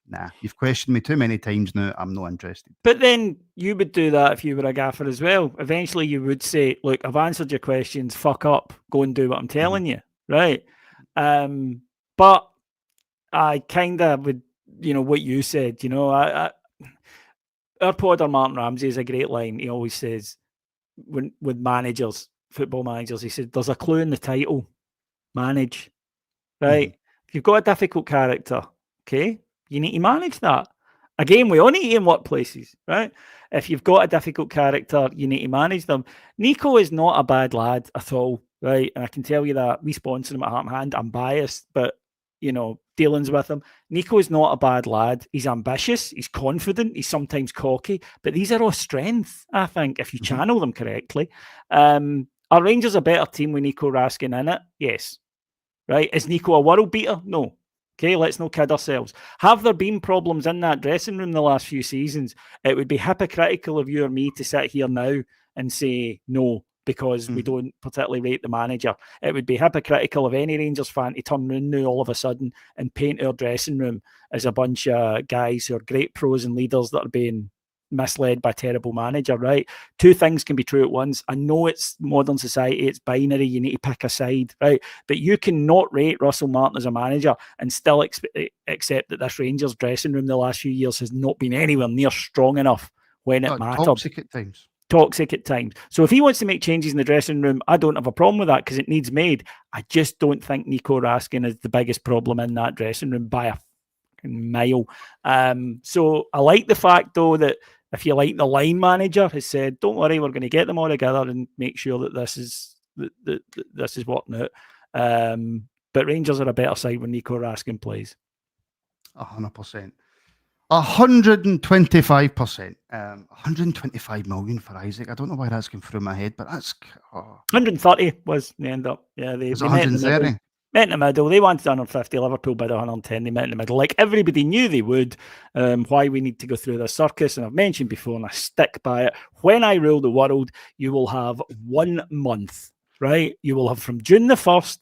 nah, you've questioned me too many times now. I'm not interested. But then you would do that if you were a gaffer as well. Eventually you would say, look, I've answered your questions, fuck up, go and do what I'm telling you, right? But I kind of would, what you said, our podder Martin Ramsey is a great line. He always says, with managers, football managers, he said, there's a clue in the title, manage, right? If you've got a difficult character, okay, you need to manage that. Again, we all need to in workplaces, right? If you've got a difficult character, you need to manage them. Nico is not a bad lad at all, right? And I can tell you that we sponsor him at Heart and Hand. I'm biased, but dealings with him. Nico is not a bad lad. He's ambitious. He's confident. He's sometimes cocky. But these are all strengths, I think, if you channel them correctly. Are Rangers a better team with Nico Raskin in it? Yes. Right? Is Nico a world beater? No. Okay, let's not kid ourselves. Have there been problems in that dressing room the last few seasons? It would be hypocritical of you or me to sit here now and say no, because we don't particularly rate the manager. It would be hypocritical of any Rangers fan to turn around now all of a sudden and paint our dressing room as a bunch of guys who are great pros and leaders that are being misled by a terrible manager, right? Two things can be true at once. I know it's modern society, it's binary, you need to pick a side, right? But you cannot rate Russell Martin as a manager and still accept that this Rangers dressing room the last few years has not been anywhere near strong enough when it mattered. Toxic at times. So if he wants to make changes in the dressing room, I don't have a problem with that because it needs made. I just don't think Nico Raskin is the biggest problem in that dressing room by a mile. So I like the fact, though, that if you like, the line manager has said, don't worry, we're going to get them all together and make sure that this is working out. But Rangers are a better side when Nico Raskin plays. 100%. 125%. 125 million for Isaac. I don't know why that's going through my head, but that's 130 was the end up. Yeah, they 130. Met in the middle. They wanted 150. Liverpool bid 110. They met in the middle. Like everybody knew they would. Why we need to go through this circus. And I've mentioned before, and I stick by it. When I rule the world, you will have 1 month, right? You will have from June the 1st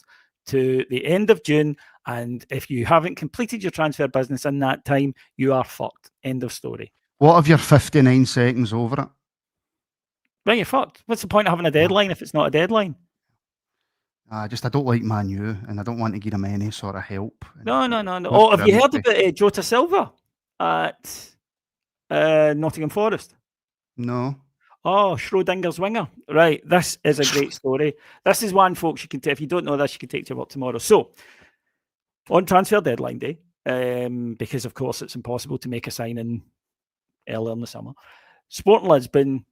to the end of June. And if you haven't completed your transfer business in that time, you are fucked. End of story. What if you're 59 seconds over it? Well, you're fucked. What's the point of having a deadline if it's not a deadline? I don't like Man U, and I don't want to give him any sort of help. No. Oh, have you heard about Jota Silva? at Nottingham Forest? No. Oh, Schrodinger's winger. Right. This is a great story. This is one, folks, you can take. If you don't know this, you can take to work tomorrow. So, on transfer deadline day, because of course it's impossible to make a signing earlier in the summer, Sporting Lisbon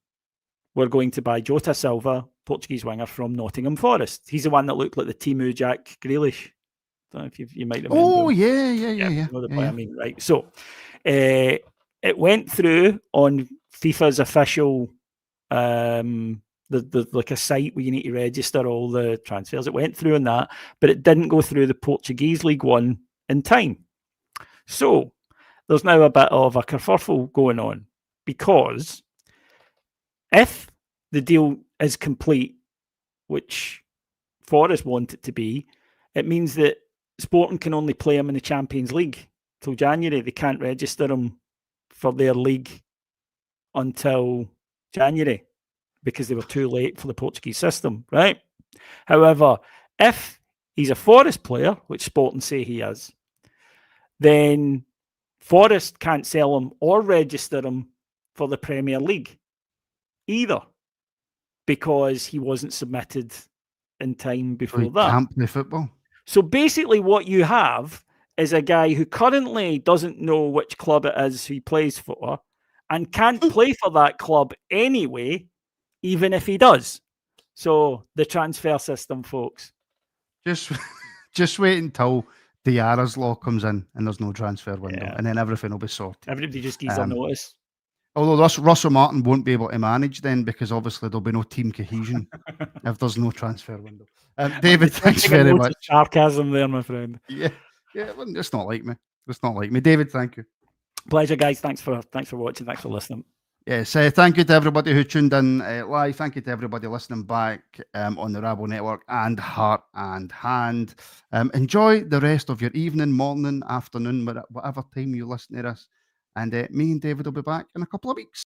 were going to buy Jota Silva, Portuguese winger from Nottingham Forest. He's the one that looked like the Timu Jack Grealish. I don't know if you might remember. Oh, yeah. You know the player I mean, right? So, it went through on FIFA's official, like a site where you need to register all the transfers. It went through on that, but it didn't go through the Portuguese League One in time. So there's now a bit of a kerfuffle going on, because if the deal is complete, which Forest want it to be, it means that Sporting can only play him in the Champions League till January. They can't register him for their league until January because they were too late for the Portuguese system, right? However, if he's a Forest player, which Sporting say he is, then Forest can't sell him or register him for the Premier League either, because he wasn't submitted in time before that. Can't play football. So basically what you have is a guy who currently doesn't know which club it is he plays for and can't play for that club anyway, even if he does. So the transfer system, folks. Just wait until Diarra's law comes in and there's no transfer window, and then everything will be sorted. Everybody just gives their notice. Although Russell Martin won't be able to manage then, because obviously there'll be no team cohesion if there's no transfer window. David, thanks very much. Sarcasm there, my friend. Yeah, it's not like me. It's not like me. David, thank you. Pleasure, guys. Thanks for watching. Thanks for listening. Yes, thank you to everybody who tuned in live. Thank you to everybody listening back on the Rabble Network and Heart and Hand. Enjoy the rest of your evening, morning, afternoon, whatever time you listen to this. And me and David will be back in a couple of weeks.